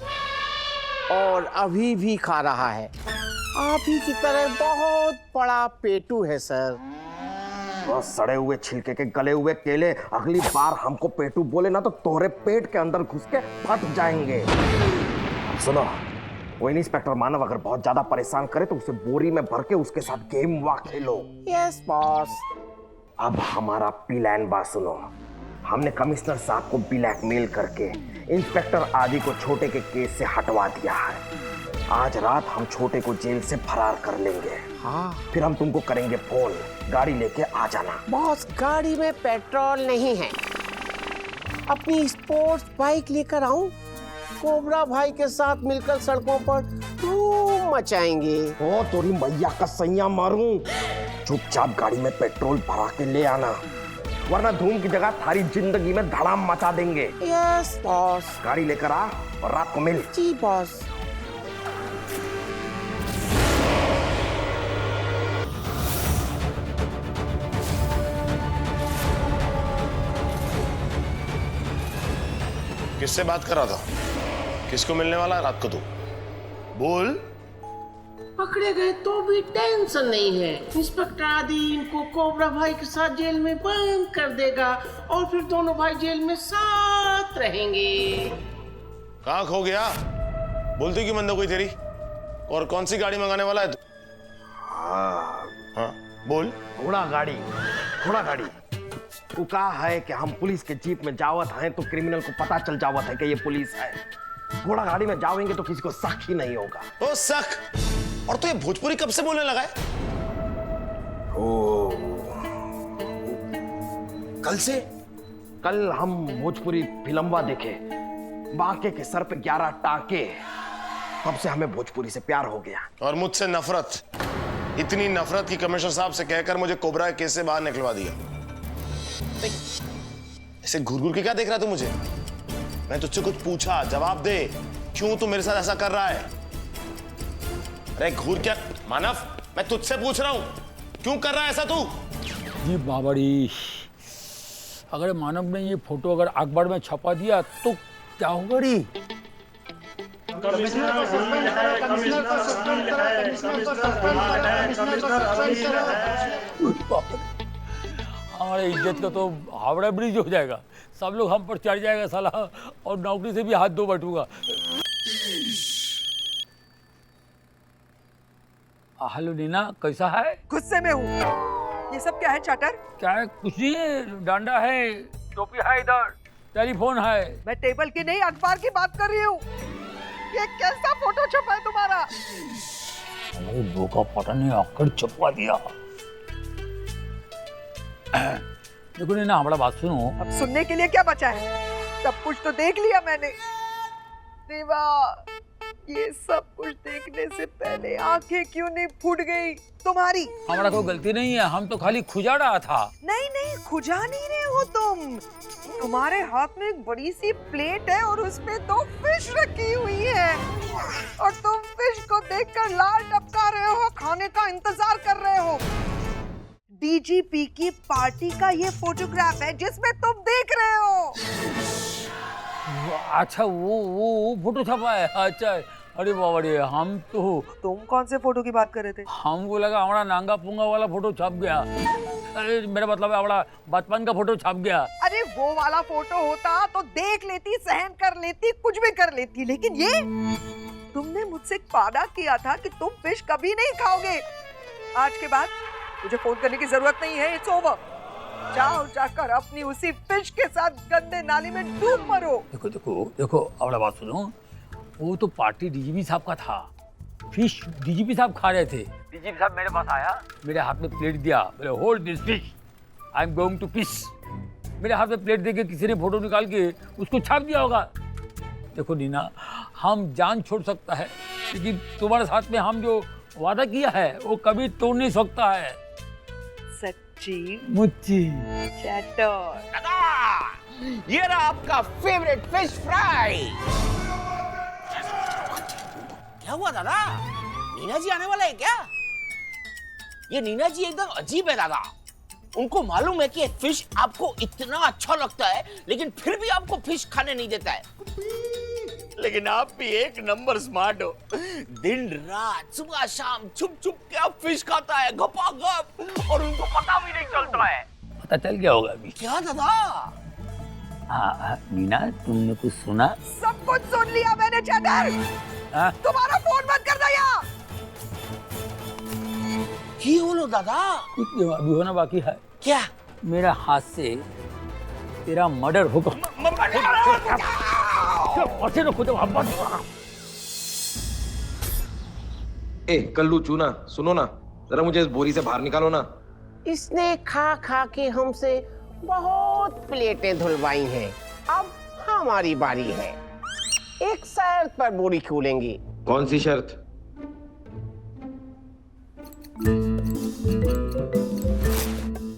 और अभी भी खा रहा है। आप ही की तरह बहुत बड़ा पेटू है सर। वो सड़े हुए छिलके के गले हुए केले अगली बार हमको पेटू बोले ना तो तोरे पेट के अंदर घुस के फट जाएंगे। सुनो, वो इंस्पेक्टर मानव अगर बहुत ज्यादा परेशान करे तो उसे बोरी में भर के उसके साथ गेम वा खेलो। Yes boss. अब हमारा प्लान बा सुनो, हमने कमिश्नर साहब को ब्लैकमेल करके इंस्पेक्टर आदि को छोटे के केस से हटवा दिया है। आज रात हम छोटे को जेल से फरार कर लेंगे। हाँ, फिर हम तुमको करेंगे फोन, गाड़ी लेके आ जाना। बॉस, गाड़ी में पेट्रोल नहीं है, अपनी स्पोर्ट्स बाइक लेकर आऊं? कोबरा भाई के साथ मिलकर सड़कों पर धूम मचाएंगे। ओ तोरी मैया का सैया मारूं, चुपचाप गाड़ी में पेट्रोल भरा के ले आना, वरना धूम की जगह थारी जिंदगी में धड़ाम मचा देंगे। Yes boss. गाड़ी लेकर आ और रात को मिल। जी बॉस। किससे बात कर रहा था? किसको मिलने वाला है रात को? तू बोल। पकड़े गए तो भी टेंशन नहीं है, इंस्पेक्टर आदि इनको कोबरा भाई के साथ जेल में बंद कर देगा और फिर दोनों भाई जेल में साथ रहेंगे। कहाँ खो गया? बोलती क्यों बंद हो गई तेरी? और कौन सी गाड़ी मंगाने वाला है तू? हाँ बोल। घोड़ा गाड़ी, घोड़ा गाड़ी। वो कहा है कि हम पुलिस के जीप में जावत हैं तो क्रिमिनल को पता चल जावत है कि ये पुलिस है। घोड़ा गाड़ी में जाओगे तो किसी को शक ही नहीं होगा। ओ शक? और तो ये भोजपुरी कब से बोलने लगा है? ओ, कल से? कल हम भोजपुरी फिल्मवा देखे, बांके के सर पे 11 टाके, तब से हमें भोजपुरी से प्यार हो गया। और मुझसे नफरत, इतनी नफरत कि कमिश्नर साहब से कहकर मुझे कोबरा के केस से बाहर निकलवा दिया। ऐसे घूर घूर के क्या देख रहा तू मुझे? मैं तुझसे कुछ पूछा, जवाब दे। क्यों तू मेरे साथ ऐसा कर रहा है? अरे घूर क्या? मानव, मैं तुझसे पूछ रहा हूं, क्यों कर रहा है ऐसा तू? जी बाबरी, अगर मानव ने ये फोटो अगर अखबार में छपा दिया तो क्या होगा री? हमारे इज्जत का तो हावड़ा ब्रिज हो जाएगा, सब लोग हम पर चढ़ जाएगा साला, और नौकरी से भी हाथ धो बैठूंगा। हेलो नीना, कैसा है? गुस्से में हूँ। ये सब क्या है चटर? क्या है? कुछ नहीं है, डांडा है, टोपी है, इधर टेलीफोन है। मैं टेबल की नहीं अखबार की बात कर रही हूँ। ये कैसा फोटो छपा है तुम्हारा? अरे वो का पता नहीं आकर छपवा दिया। देखो नीना, हमारा बात सुनो। अब सुनने के लिए क्या बचा है? सब कुछ तो देख लिया मैंने। देवा, ये सब कुछ देखने से पहले आंखें क्यों नहीं फूट गई तुम्हारी? हमारा कोई गलती नहीं है, हम तो खाली खुजा रहा था। नहीं नहीं, खुजा नहीं रहे हो तुम। तुम्हारे हाथ में एक बड़ी सी प्लेट है और उसमें 2 फिश रखी हुई है और तुम फिश को देखकर लाल टपका रहे हो, खाने का इंतजार कर रहे हो। डीजीपी की पार्टी का ये फोटोग्राफ है जिसमें तुम देख रहे हो। अच्छा वो फोटो छपा है? अच्छा, अरे बाबा रे, हम तो। तुम कौन से फोटो की बात कर रहे थे? हमको लगा हमारा नांगा पुंगा वाला फोटो छप गया। अरे मेरा मतलब है हमारा बचपन का फोटो छप गया। अरे वो वाला फोटो होता तो देख लेती, सहन कर लेती, कुछ भी कर लेती, लेकिन ये तुमने मुझसे वादा किया था कि तुम फिश कभी नहीं खाओगे। आज के बाद मुझे फोन करने की जरूरत नहीं है, इट्स ओवर। जाओ जाकर अपनी उसी फिश के साथ गंदे नाली में डूब मरो। देखो देखो देखो, अपना बात सुनो, वो तो पार्टी डीजीपी साहब का था, फिश डीजीपी साहब खा रहे थे। डीजीपी साहब मेरे पास आया, मेरे हाथ में प्लेट दिया, बोले hold this fish, I am going to fish. मेरे हाथ में प्लेट देके किसी ने फोटो निकाल के उसको छाप दिया होगा। देखो नीना, हम जान छोड़ सकता है, लेकिन तुम्हारे साथ में हम जो वादा किया है वो कभी तोड़ नहीं सकता है। सच्ची मुच्ची चैटर। दादा, ये रहा आपका फेवरेट फिश फ्राई। क्या हुआ दादा? नीना जी आने वाला है क्या? ये नीना जी एकदम अजीब है दादा। उनको मालूम है कि फिश आपको इतना अच्छा लगता है, लेकिन फिर भी आपको फिश खाने नहीं देता है। लेकिन आप भी एक नंबर स्मार्ट हो। दिन रात सुबह शाम छुप छुप के आप फिश खाता है, गपागप, और उनको पता भी नहीं चलता है। पता चल गया होगा अभी। क्या दादा? हाँ नीना, तुमने कुछ सुना? सब कुछ सुन लिया मैंने चैटर। तुम्हारा फोन बंद कर दिया। क्या बोलो दादा? कुछ नहीं, अभी होना बाकी है। क्या? मेरा हाथ से तेरा मर्डर होगा। ए कल्लू चूना, सुनो ना, जरा मुझे इस बोरी से बाहर निकालो ना। इसने खा खा के हमसे बहुत प्लेटें धुलवाई हैं। अब हमारी बारी है। एक शर्त पर बोरी खोलेंगे। कौन सी शर्त?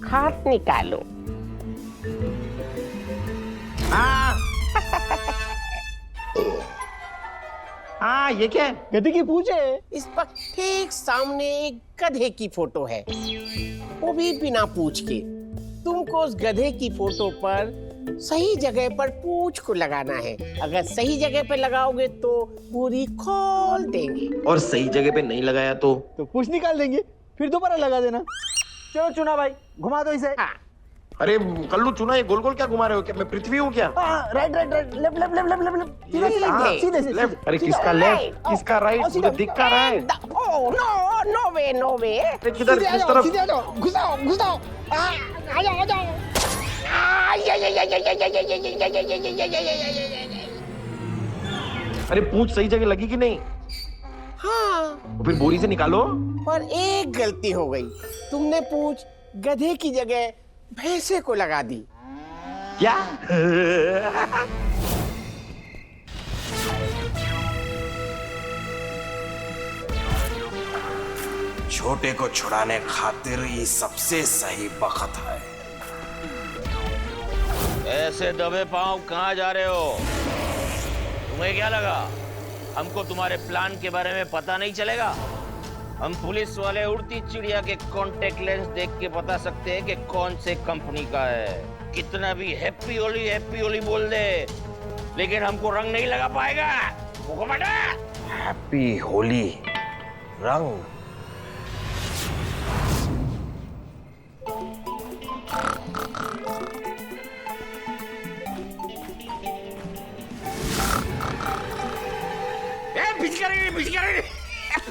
हाथ निकालो। हाँ, ये क्या है? गधे की पूंछ है। इस पर ठीक सामने एक गधे की फोटो है, वो भी बिना पूंछ के। तुमको उस गधे की फोटो पर सही जगह पर पूंछ को लगाना है। अगर सही जगह पर लगाओगे तो पूरी खोल देंगे, और सही जगह पे नहीं लगाया तो पूंछ निकाल देंगे, फिर दोबारा लगा देना। चलो चुना भाई, घुमा दो इसे। हाँ। अरे कल्लू चूना, ये गोल गोल क्या घुमा रहे हो? क्या मैं पृथ्वी हूँ क्या? Right right right, left left left left left, सीधे सीधे लेफ्ट। अरे किसका लेफ्ट, किसका राइट, मुझे दिख का रहा है। ओह नो, नो वे, नो वे। किधर, किस तरफ? सीधे आ जाओ, घुसाओ घुसाओ। आ जाओ आ जाओ। अरे पूंछ सही जगह लगी कि नहीं? हाँ, तो फिर बोरी से निकालो। पर एक गलती हो गई। तुमने पूंछ गधे की जगह भैंसे को लगा दी। क्या? छोटे को छुड़ाने खातिर ये सबसे सही वक्त है। ऐसे दबे पांव कहाँ जा रहे हो? तुम्हें क्या लगा हमको तुम्हारे प्लान के बारे में पता नहीं चलेगा? हम पुलिस वाले उड़ती चिड़िया के कांटेक्ट लेंस देख के बता सकते हैं कि कौन से कंपनी का है। कितना भी हैप्पी होली बोल दे, लेकिन हमको रंग नहीं लगा पाएगा। हैप्पी होली रंग?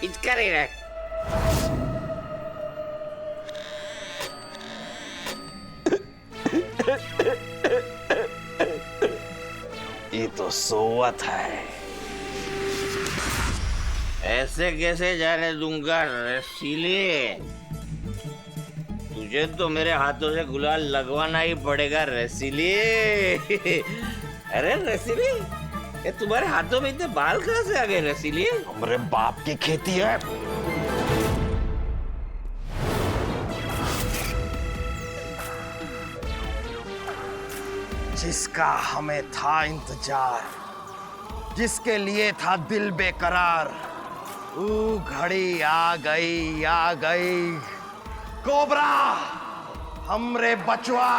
पिचकारी रे। ये तो सोवत है। ऐसे कैसे जाने दूंगा रसीले? तुझे तो मेरे हाथों से गुलाल लगवाना ही पड़ेगा रसीले। अरे रसीले, ये तुम्हारे हाथों में इतने बाल कहाँ से आ गए रसीली? हमारे बाप की खेती है। जिसका हमें था इंतजार, जिसके लिए था दिल बेकरार, वो घड़ी आ गई। कोबरा हमरे बचवा,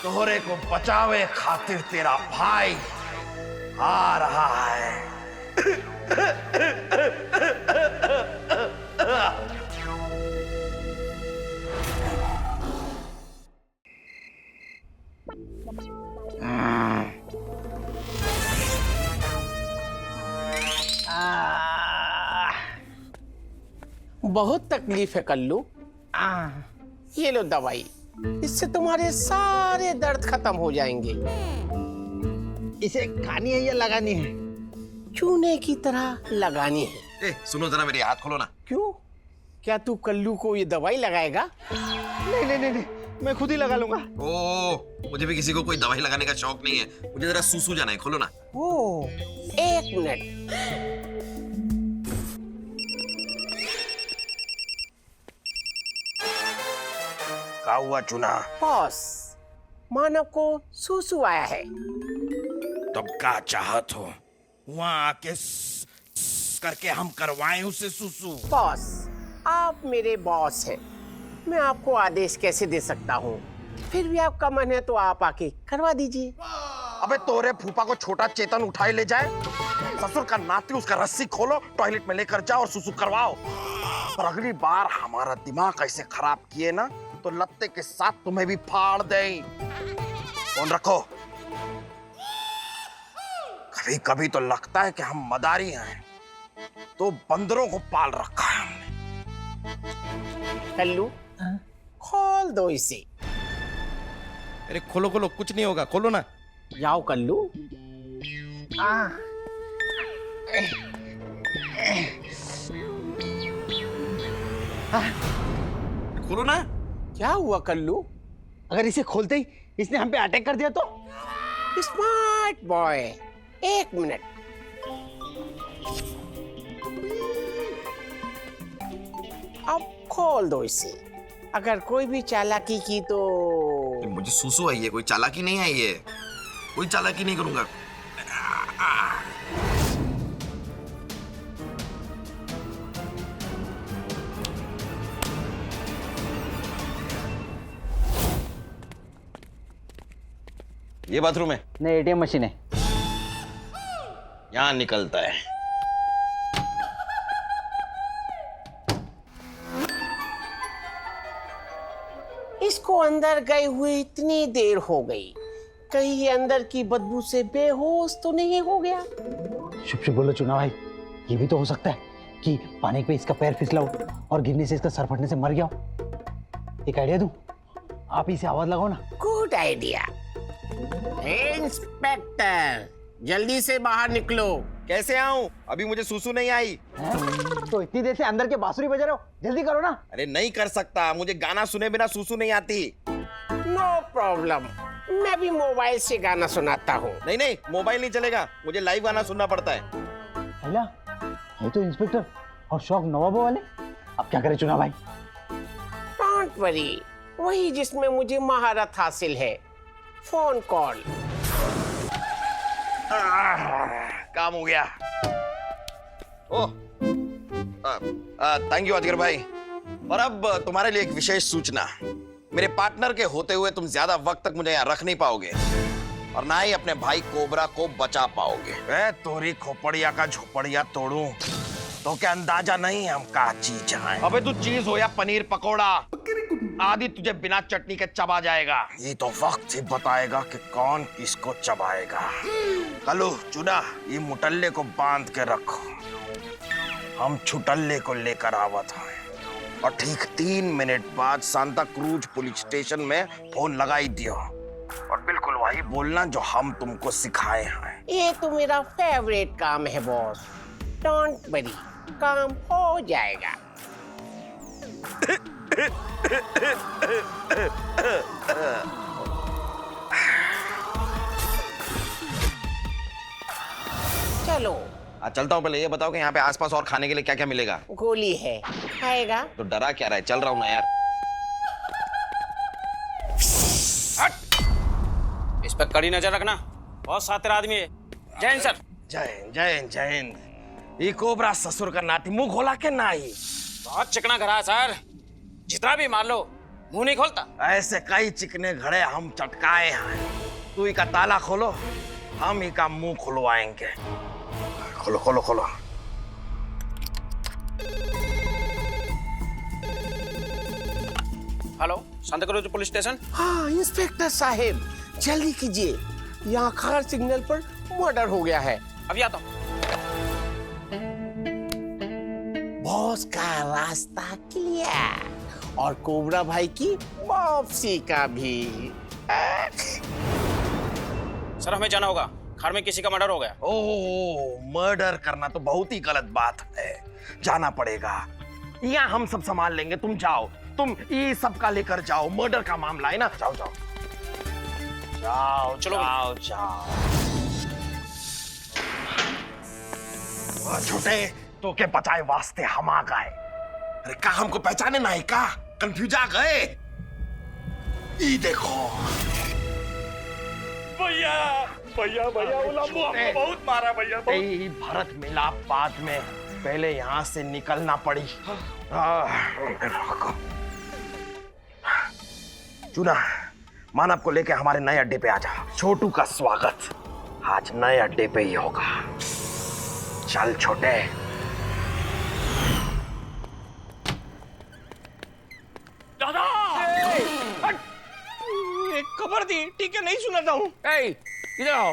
तोहरे को बचावे खातिर तेरा भाई आ रहा है। बहुत तकलीफ है कल्लू। ये लो दवाई, इससे तुम्हारे सारे दर्द खत्म हो जाएंगे। इसे खानी है या लगानी है? चूने की तरह लगानी है। ए, सुनो जरा, मेरे हाथ खोलो ना। क्यों? क्या तू कल्लू को ये दवाई लगाएगा? नहीं, मैं खुद ही लगा लूंगा। ओ, मुझे भी किसी को कोई दवाई लगाने का शौक नहीं है। मुझे जरा सूसू जाना है, खोलो ना। ओ, 1 मिनट। क्या हुआ चुना? बॉस, मानव को सूसू आया है। तब क्या चाहत हो? वहाँ आके करके हम करवाएं उसे सूसू? बॉस, आप मेरे बॉस हैं, मैं आपको आदेश कैसे दे सकता हूँ? फिर भी आपका मन है तो आप आके करवा दीजिए। अबे तोरे फूफा को छोटा चेतन उठाए ले जाए, ससुर का नाती उसका रस्सी खोलो, टॉयलेट में लेकर जाओ और सुसु करवाओ। पर अगली बार हमारा दिमाग ऐसे खराब किए ना तो लत्ते के साथ तुम्हें भी फाड़ दें। फोन रखो। कभी कभी तो लगता है कि हम मदारी हैं, तो बंदरों को पाल रखा है हमने। कल्लू, खोल दो इसे। अरे खोलो, कुछ नहीं होगा, खोलो ना। जाओ कल्लू। खोलो ना। क्या हुआ कल्लू? अगर इसे खोलते ही इसने हम पे अटैक कर दिया तो? Smart boy, 1 minute. अब खोल दो इसे। अगर कोई भी चालाकी की तो मुझे सुसु आई है, कोई चालाकी नहीं आई है। कोई चालाकी नहीं करूंगा। ये बाथरूम है? नहीं, एटीएम मशीन है। यहां निकलता है। इसको अंदर गए हुए इतनी देर हो गई, कहीं ये अंदर की बदबू से बेहोश तो नहीं हो गया? शुभ बोलो चुना भाई, ये भी तो हो सकता है कि पानी पे इसका पैर फिसला हो और गिरने से इसका सर फटने से मर गया हो। एक आइडिया दूं, आप इसे आवाज लगाओ ना। Good idea. इंस्पेक्टर, जल्दी से बाहर निकलो। कैसे आऊं? अभी मुझे सुसु नहीं आई। तो इतनी देर से अंदर के बांसुरी बजा रहे हो, जल्दी करो ना। अरे नहीं कर सकता, मुझे गाना सुने बिना सुसु नहीं आती। नो प्रॉब्लम, मैं भी मोबाइल से गाना सुनाता हूँ। नहीं, मोबाइल नहीं चलेगा, मुझे लाइव गाना सुनना पड़ता है। भैया, ये तो इंस्पेक्टर और शौक नवाबों वाले। अब क्या करें चुना भाई? डोंट वरी, वही जिसमें मुझे महारत हासिल है। Phone call. काम हो गया। ओह, थैंक यू अजगर भाई। और अब तुम्हारे लिए एक विशेष सूचना। मेरे पार्टनर के होते हुए तुम ज्यादा वक्त तक मुझे यहाँ रख नहीं पाओगे और ना ही अपने भाई कोबरा को बचा पाओगे। तोरी खोपड़िया का झोपड़िया तोड़ूं तो क्या अंदाजा नहीं हम का चीज है? अबे तू चीज हो या पनीर पकोड़ा, आदि तुझे बिना चटनी के चबा जाएगा। ये तो वक्त ही बताएगा कि कौन किसको चबाएगा। कलो चुना, ये मुटल्ले को बांध के रखो, हम छुटल्ले को लेकर आवत हैं। और ठीक 3 मिनट बाद सांता क्रूज पुलिस स्टेशन में फोन लगाई दियो और बिल्कुल वही बोलना जो हम तुमको सिखाए हैं। ये तो मेरा फेवरेट काम है बॉस। डोंट वरी, काम हो जाएगा। चलो। चलता हूँ। पहले ये बताओ कि यहाँ पे आसपास और खाने के लिए क्या क्या मिलेगा? गोली है, खाएगा? तो डरा क्या रहा है, चल रहा हूँ ना यार। इस पर कड़ी नजर रखना, बहुत शातिर आदमी है। जय हिंद सर। जय हिंद, जय हिंद, जय हिंद। ये कोबरा ससुर का नाती मुंह खोला के ना ही। बहुत चिकना घड़ा है सर, जितना भी मार लो मुंह नहीं खोलता। ऐसे कई चिकने घड़े हम चटकाए हैं। तू ही का ताला खोलो, हम ही का मुंह खुलवाएंगे। खोलो खोलो खोलो। Hello, Santacruz police station. हाँ इंस्पेक्टर साहब, जल्दी कीजिए, यहाँ खार सिग्नल पर मर्डर हो गया है। अभी आता हूँ। बॉस का रास्ता क्लियर और कोबरा भाई की वापसी का भी। सर हमें जाना होगा, खार में किसी का मर्डर हो गया। ओह, मर्डर करना तो बहुत ही गलत बात है, जाना पड़ेगा। यहाँ हम सब संभाल लेंगे, तुम जाओ। तुम ये सब का लेकर जाओ, मर्डर का मामला है ना। जाओ जाओ जाओ, चलो जाओ जाओ। छोटे तो के बचाए वास्ते हम आ गए। अरे का हमको पहचाने ना है का? कंफ्यूज आ गए। ये देखो भैया भैया भैया, वो लंबू हमको बहुत मारा भैया। यही भरत मिलाप बाद में, पहले यहाँ से निकलना पड़ी। चुना, मानव को लेके हमारे नए अड्डे पे आ जा। छोटू का स्वागत आज नए अड्डे पे ही होगा। चल छोटे। दादा एक खबर दी, ठीक है नहीं सुनाता हूँ। इधर आओ।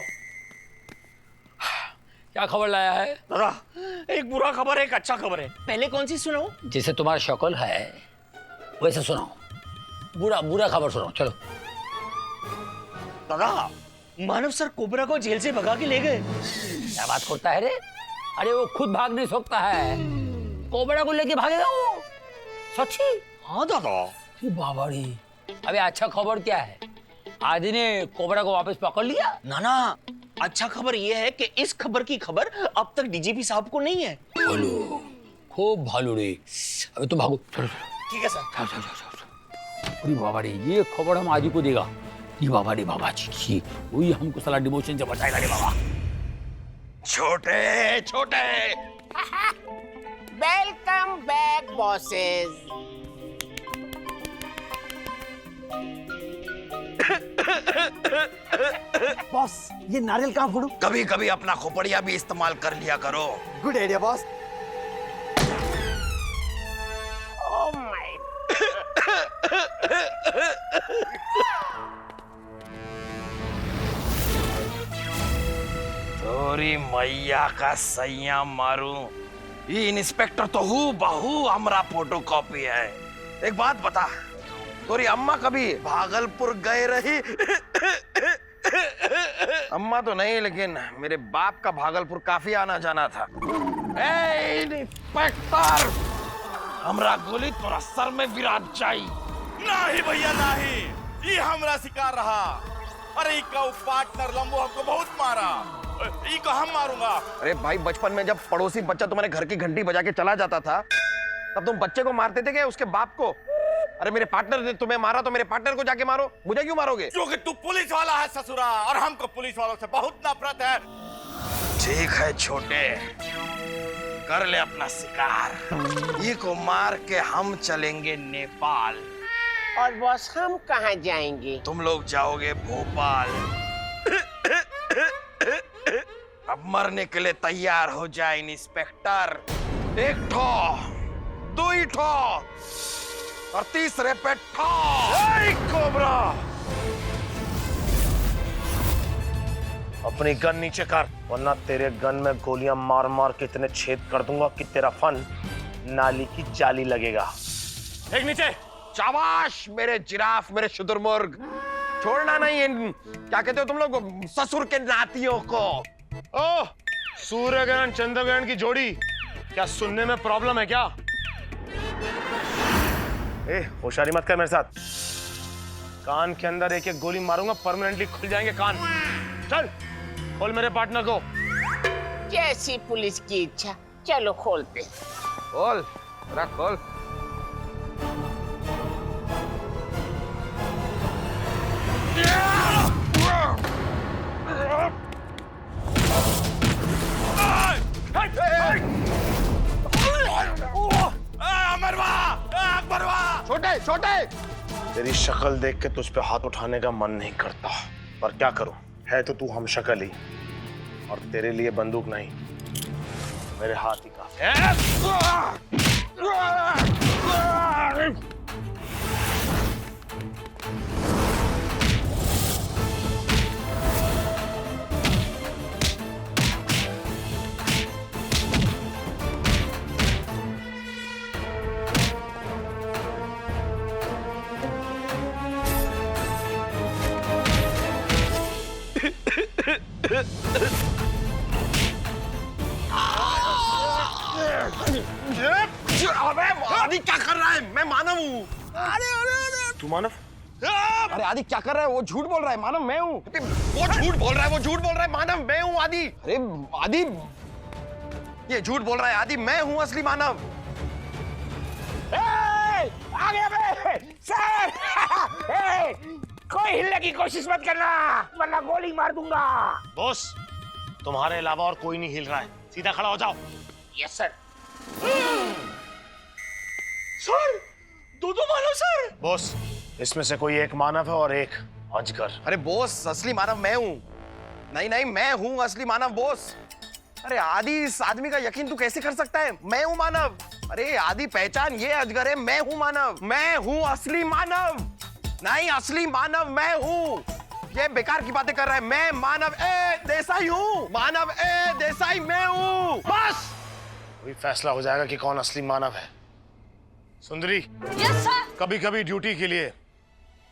क्या खबर लाया है? दादा एक बुरा खबर है, एक अच्छा खबर है। पहले कौन सी सुनाऊं? जैसे तुम्हारा शक्ल है वैसे सुनाओ। बुरा बुरा खबर सुनाओ, चलो। दादा मानव सर कोबरा को जेल से भगा के ले गए। क्या बात करता है रे? अरे वो खुद भाग नहीं सकता है, कोबरा को लेके भागेगा वो? सच्ची? हाँ दादा। बाबाड़ी, अबे अच्छा खबर क्या है? आदि ने कोबरा को वापस पकड़ लिया? ना ना, अच्छा खबर यह है कि इस खबर की खबर अब तक डीजीपी साहब को नहीं है। भालू, खूब भालू रे। अबे तुम भागो, चलो चलो। ठीक है सर। चलो चलो चलो। अरे बाबा रे, ये खबर हम आदि को देगा। ये बाबा रे बाबा जी, वही हमको साला डिमोशन से बचाएगा रे बाबा। छोटे छोटे। Welcome back bosses. बॉस, ये नारियल कहाँ फोड़ूं? कभी कभी अपना खोपड़िया भी इस्तेमाल कर लिया करो। Good idea boss. Oh my. तोरी मैया का सैया मारू। ये इंस्पेक्टर तो हूँ बहू हमरा फोटो कॉपी है। एक बात बता, तोरी अम्मा कभी भागलपुर गए रही? अम्मा तो नहीं, लेकिन मेरे बाप का भागलपुर काफी आना जाना था। ए इंस्पेक्टर, हमरा गोली तोरा सर में विराज जाई। नहीं भैया नहीं, ये हमरा शिकार रहा। अरे इका पार्टनर लंबू हमको बहुत मारा, इको हम मारूंगा। अरे भाई, बचपन में जब पड़ोसी बच्चा तुम्हारे घर की घंटी बजा के चला जाता था, तब तुम बच्चे को मारते थे क्या उसके बाप को? अरे मेरे पार्टनर ने तुम्हें मारा तो मेरे पार्टनर को जाके मारो, मुझे क्यों मारोगे? क्योंकि तू पुलिस वाला है ससुरा, और हमको पुलिस वालों से बहुत नफरत है। ठीक है छोटे, कर ले अपना शिकार। ये को मार के हम चलेंगे नेपाल। और बॉस हम कहाँ जाएंगे? तुम लोग जाओगे भोपाल। अब मरने के लिए तैयार हो जाए इंस्पेक्टर। एक ठो, दो ही ठो, और तीसरे पे ठो। कोबरा, अपनी गन नीचे कर, वरना तेरे गन में गोलियां मार मार के इतने छेद कर दूंगा कि तेरा फन नाली की जाली लगेगा। एक नीचे। शाबाश मेरे जिराफ, मेरे शुतुरमुर्ग। छोड़ना नहीं इन, क्या कहते हो तुम लोग, ससुर के नातियों को। ओह, सूर्यग्रहण चंद्रग्रहण की जोड़ी, क्या सुनने में प्रॉब्लम है क्या? ए, होशियारी मत कर मेरे साथ। कान के अंदर एक एक गोली मारूंगा, परमानेंटली खुल जाएंगे कान। चल, खोल मेरे पार्टनर को। जैसी पुलिस की इच्छा। चलो खोलते। खोल, रख खोल। छोटे छोटे, तेरी शक्ल देख के तुझ पे हाथ उठाने का मन नहीं करता, पर क्या करूं, है तो तू हम शक्ल ही, और तेरे लिए बंदूक नहीं, मेरे हाथ ही काफी है। अबे आदि क्या कर रहा है? मैं मानव हूँ। तू मानव? अरे आदि क्या कर रहा है? वो झूठ बोल रहा है, मानव मैं हूँ। वो झूठ बोल रहा है, वो झूठ बोल रहा है, मानव मैं हूँ आदि। अरे आदि ये झूठ बोल रहा है, आदि मैं हूँ असली मानव। आ गया बे सर। कोई हिलने की कोशिश मत करना, वरना गोली मार दूंगा। बॉस, तुम्हारे अलावा और कोई नहीं हिल रहा है, सीधा खड़ा हो जाओ। Yes sir. सर, दो मानव सर। बॉस, इसमें से कोई एक मानव है और एक अजगर। अरे बॉस, असली मानव मैं हूँ। नहीं नहीं, मैं हूँ असली मानव बॉस। अरे आदि, इस आदमी का यकीन तू कैसे कर सकता है? मैं हूँ मानव। अरे आदि पहचान, ये अजगर है, मैं हूँ मानव। मैं हूँ असली मानव। नहीं, असली मानव मैं हूँ। ये बेकार की बातें कर रहा है। मैं मानव ए देसाई हूँ। मानव ए देसाई मैं हूँ। बस अभी फैसला हो जाएगा कि कौन असली मानव है। सुंदरी, यस सर। कभी कभी ड्यूटी के लिए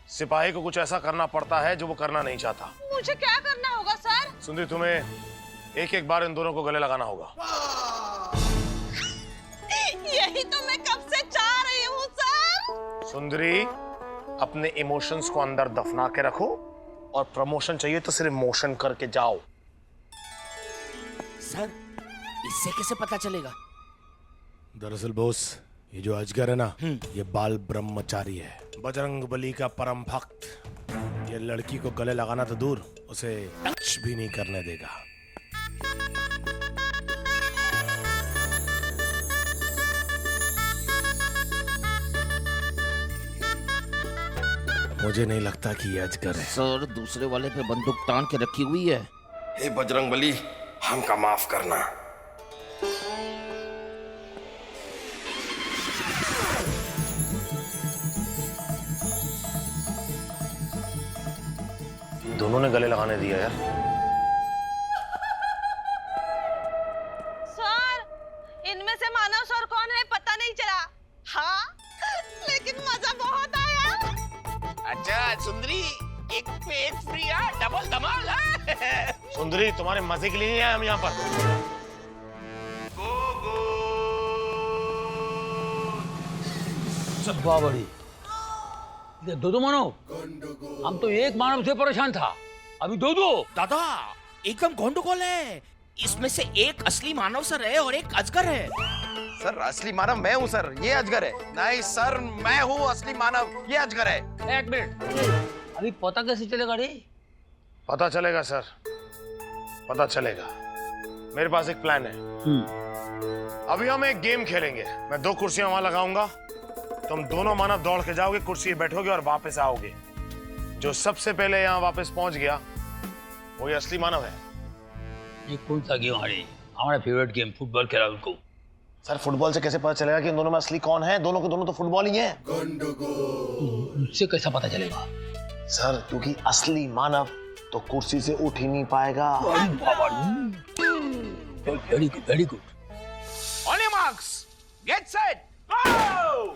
सिपाही को कुछ ऐसा करना पड़ता है जो वो करना नहीं चाहता। मुझे क्या करना होगा सर? सुंदरी, तुम्हें एक एक बार इन दोनों को गले लगाना होगा। यही तो मैं कब से चाह रही हूँ सर। सुंदरी, अपने इमोशंस को अंदर दफना के रखो, और प्रमोशन चाहिए तो सिर्फ मोशन करके जाओ। सर, इससे कैसे पता चलेगा? दरअसल बॉस, ये जो अजगर है ना, ये बाल ब्रह्मचारी है, बजरंग बली का परम भक्त। ये लड़की को गले लगाना तो दूर, उसे टच भी नहीं करने देगा। मुझे नहीं लगता कि ये अजगर है। सर, दूसरे वाले पे बंदूक तान के रखी हुई है। हे बजरंग बली, हमका माफ करना। दोनों ने गले लगाने दिया यार। सर, इनमें से मानव सर कौन है पता नहीं चला। हाँ, लेकिन मजा बहुत आया। अच्छा सुंदरी, एक पे एक फ्री है, डबल धमाल है। सुंदरी, तुम्हारे मजे के लिए नहीं आए हम यहाँ पर। वाह बड़ी, दो मानो। हम तो एक मानव से परेशान था, अभी दो। दादा, एकदम गंडगोल है। इसमें से एक असली मानव सर है और एक अजगर है। सर, असली मानव मैं हूँ सर, ये अजगर है। नहीं सर, मैं हूँ असली मानव, ये अजगर है। एक मिनट, अभी पता कैसे चलेगा रे? पता चलेगा सर, पता चलेगा। मेरे पास एक प्लान है। अभी हम एक गेम खेलेंगे। मैं 2 कुर्सियां वहां लगाऊंगा, तुम दोनों मानव दौड़ के जाओगे, कुर्सी पे बैठोगे और वापस आओगे। जो सबसे पहले यहाँ वापस पहुंच गया वही असली मानव है। ये कौन सा गेम है? हमारा फेवरेट गेम फुटबॉल खेला उनको। सर, फुटबॉल से कैसे पता चलेगा कि इन दोनों में असली कौन है? दोनों के दोनों तो फुटबॉल ही हैं। मुझसे कैसा पता चलेगा? सर, क्योंकि असली मानव तो कुर्सी से उठ ही नहीं पाएगा। Very good, very good. On your marks, get set, go!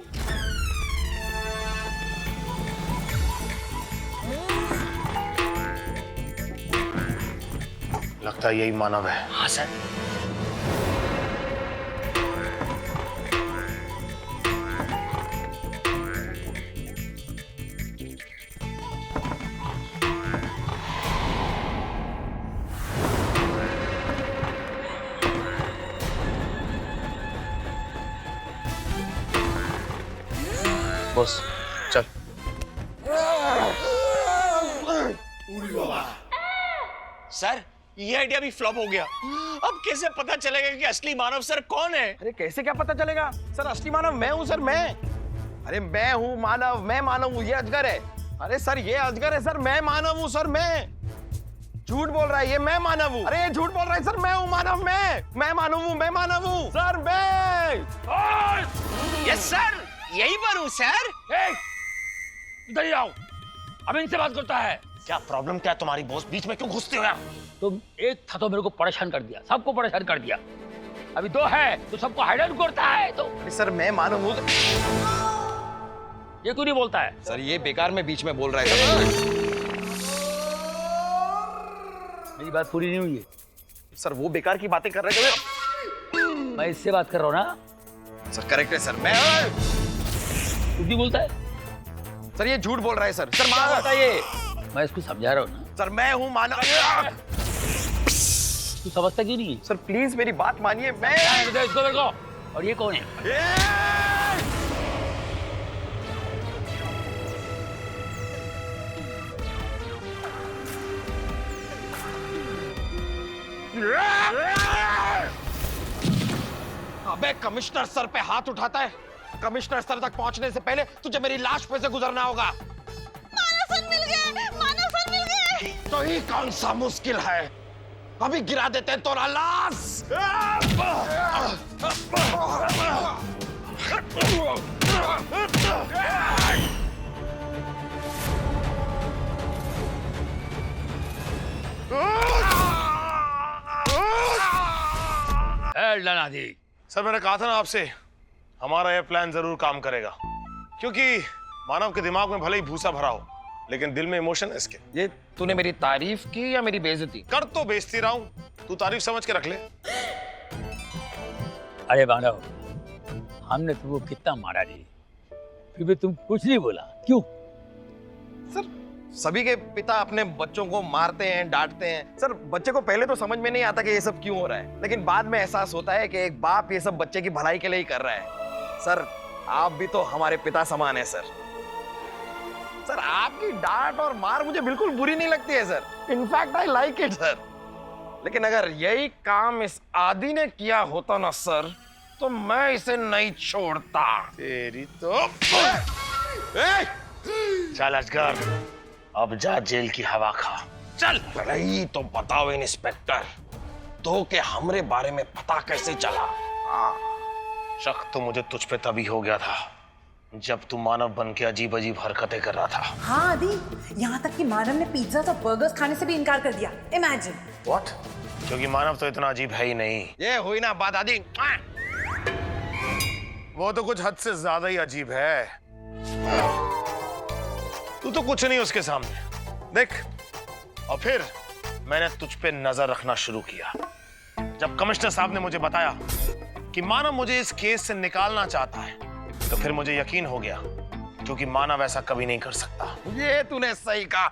लगता है यही मानव है। हाँ सर। बॉस चल। सर ये आइडिया भी फ्लॉप हो गया। अब कैसे पता चलेगा कि असली मानव सर कौन है? अरे कैसे क्या पता चलेगा सर? असली मानव मैं हूँ सर, मैं। अरे मैं हूँ मानव, मैं मानव हूँ, ये अजगर है। अरे सर ये अजगर है सर, मैं मानव हूँ सर, मैं। झूठ बोल रहा है ये, मैं मानव हूँ। अरे ये झूठ बोल रहा है सर, मैं हूँ मानव, मैं मानव हूँ, मैं मानव हूँ सर, मैं। यस सर, यही पर हूँ सर। इधर ही आओ, अब इनसे बात करता है। क्या प्रॉब्लम क्या है तुम्हारी बॉस? बीच में क्यों घुसते हो यार? तुम एक था तो मेरे को परेशान कर दिया, सबको परेशान कर दिया। अभी दो है तो सबको हाइड करता है। तो अरे सर मैं मानव हूँ। ये क्यों नहीं बोलता है? सर ये बेकार में बीच में बोल रहा है सर। मेरी बात पूरी नहीं हुई है। सर वो बेकार की बातें कर रहे थे। मैं इससे बात कर रहा हूँ ना। सर करेक्ट है सर, मैं। तू क्यों बोलता है? सर ये झूठ बोल रहा है सर, सर मानव बताइए। मैं इसको समझा रहा हूँ ना। सर मैं हूँ मानव। तू समझता क्यों नहीं? सर प्लीज मेरी बात मानिए, मैं। इसको मेरे को। और ये कौन है? अबे कमिश्नर सर पे हाथ उठाता है। कमिश्नर सर तक पहुंचने से पहले तुझे मेरी लाश पे से गुजरना होगा। मानव सर मिल गए, मानव सर मिल गए। तो ही कौन सा मुश्किल है, अभी गिरा देते हैं तोरा लाश। आदि सर मैंने कहा था ना आपसे, हमारा यह प्लान जरूर काम करेगा, क्योंकि मानव के दिमाग में भले ही भूसा भरा हो लेकिन दिल में इमोशन है इसके। ये तूने मेरी तारीफ की या मेरी बेइज्जती? कर तो बेइज्जती रहा हूं, तू तारीफ समझ के रख ले। अरे मानव, हमने तुमको कितना मारा रे, फिर भी तुम कुछ नहीं बोला, क्यों? सर सभी के पिता अपने बच्चों को मारते हैं, डांटते हैं। सर बच्चे को पहले तो समझ में नहीं आता कि ये सब क्यों हो रहा है, लेकिन बाद में एहसास होता है कि एक बाप ये सब बच्चे की भलाई के लिए ही कर रहा है। सर आप भी तो हमारे पिता समान है सर। सर आपकी डांट और मार मुझे बिल्कुल बुरी नहीं लगती है sir, in fact I like it sir. लेकिन अगर यही काम इस आदि ने किया होता ना सर, तो मैं इसे नहीं छोड़ता। तेरी तो चल अजगर, अब जा जेल की हवा खा। चल रही तो बताओ इंस्पेक्टर, तो के हमरे बारे में पता कैसे चला? शक तो मुझे तुझ पे तभी हो गया था जब तू मानव बन के अजीब अजीब हरकतें कर रहा था। हाँ आदि, यहाँ तक कि मानव ने पिज्जा और बर्गर्स खाने से भी इनकार कर दिया। इमेजिन। व्हाट? क्योंकि मानव तो इतना अजीब है ही नहीं। ये हुई ना बात आदि। वो तो कुछ हद से ज्यादा ही अजीब है। तू तो कुछ नहीं उसके सामने। देख, और फिर मैंने तुझ पे नजर रखना शुरू किया। जब कमिश्नर साहब ने मुझे बताया कि मानव मुझे इस केस से निकालना चाहता है, तो फिर मुझे यकीन हो गया, क्योंकि मानव ऐसा कभी नहीं कर सकता। ये तूने सही कहा।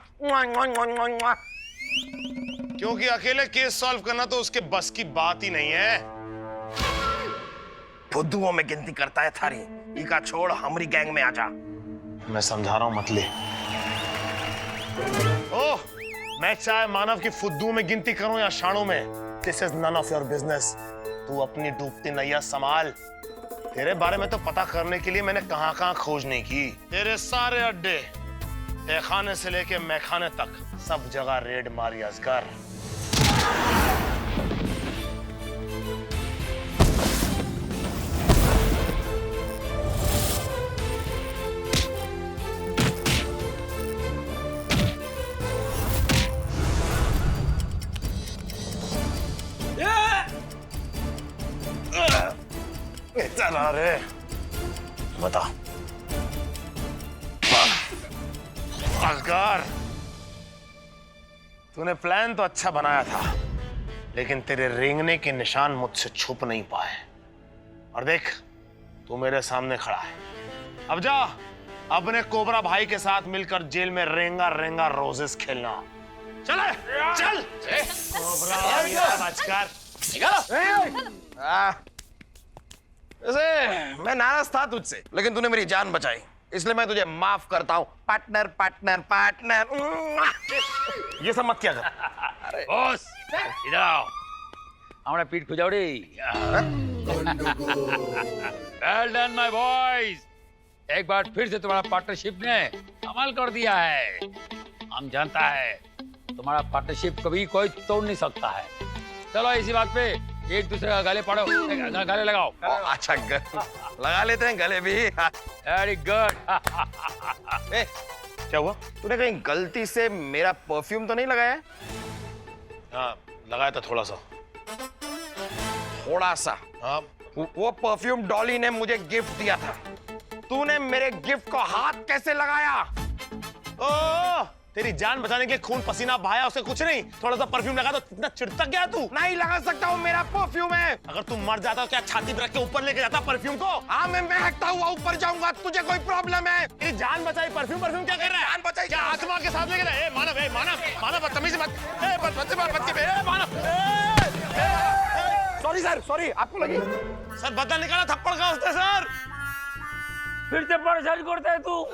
क्योंकि अकेले केस सॉल्व करना तो उसके बस की बात ही नहीं है। फुद्दुओं में गिनती करता है थारी, इका छोड़ हमारी गैंग में आजा। मैं समझा रहा हूं, मत ले। ओह, मैं चाहे मानव की फुद्दू में गिनती करूं या शाणों में, this is none of your business. तू अपनी डूबती नैया संभाल। तेरे बारे में तो पता करने के लिए मैंने कहां-कहां खोज नहीं की। तेरे सारे अड्डे, तहखाने से लेके मैखाने तक, सब जगह रेड मारी असगर। चला रे, बता असगर, तूने प्लान तो अच्छा बनाया था, लेकिन तेरे रेंगने के निशान मुझसे छुप नहीं पाए। और देख, तू मेरे सामने खड़ा है। अब जा अपने कोबरा भाई के साथ मिलकर जेल में रेंगा रेंगा रोजेस खेलना। चल चल कोबरा बचकर। वैसे मैं नाराज था तुझसे, लेकिन तूने मेरी जान बचाई। इसलिए मैं तुझे माफ करता हूँ। Partner partner partner. ये सब मत किया कर। बॉस इधर आओ, हमारा पीठ खुजाओ रे। वेल डन माय बॉयज, एक बार फिर से तुम्हारा पार्टनरशिप ने कमाल कर दिया है। हम जानता है तुम्हारा पार्टनरशिप कभी कोई तोड़ नहीं सकता है। चलो इसी बात पे एक दूसरे का गले पड़ो, गले लगाओ। अच्छा लगा लेते हैं गले भी। Very good. क्या हुआ? तूने कहीं गलती से मेरा परफ्यूम तो नहीं लगाया? हाँ लगाया था थोड़ा सा। थोड़ा सा? हाँ। वो परफ्यूम डॉली ने मुझे गिफ्ट दिया था। तूने मेरे गिफ्ट को हाथ कैसे लगाया? ओ तेरी जान बचाने के खून पसीना बहाया, उसे कुछ नहीं, थोड़ा सा परफ्यूम लगा तो इतना चिढ़ता क्या तू? नहीं लगा सकता हूँ, मेरा परफ्यूम है। अगर तू मर जाता तो क्या छाती पे रख के ऊपर लेके जाता परफ्यूम को? हाँ मैं महकता हुआ ऊपर जाऊंगा, तुझे कोई प्रॉब्लम है? तेरी जान बचाई, परफ्यूम परफ्यूम क्या कर रहा है? जान बचाई क्या आत्मा के साथ लेके रहा? मानव मानव बदतमीजी मत। मानव सॉरी सर, सॉरी। आपको लगी? सर बदला निकाला थप्पड़ का उसने सर। फिर से परेशान करता है तू।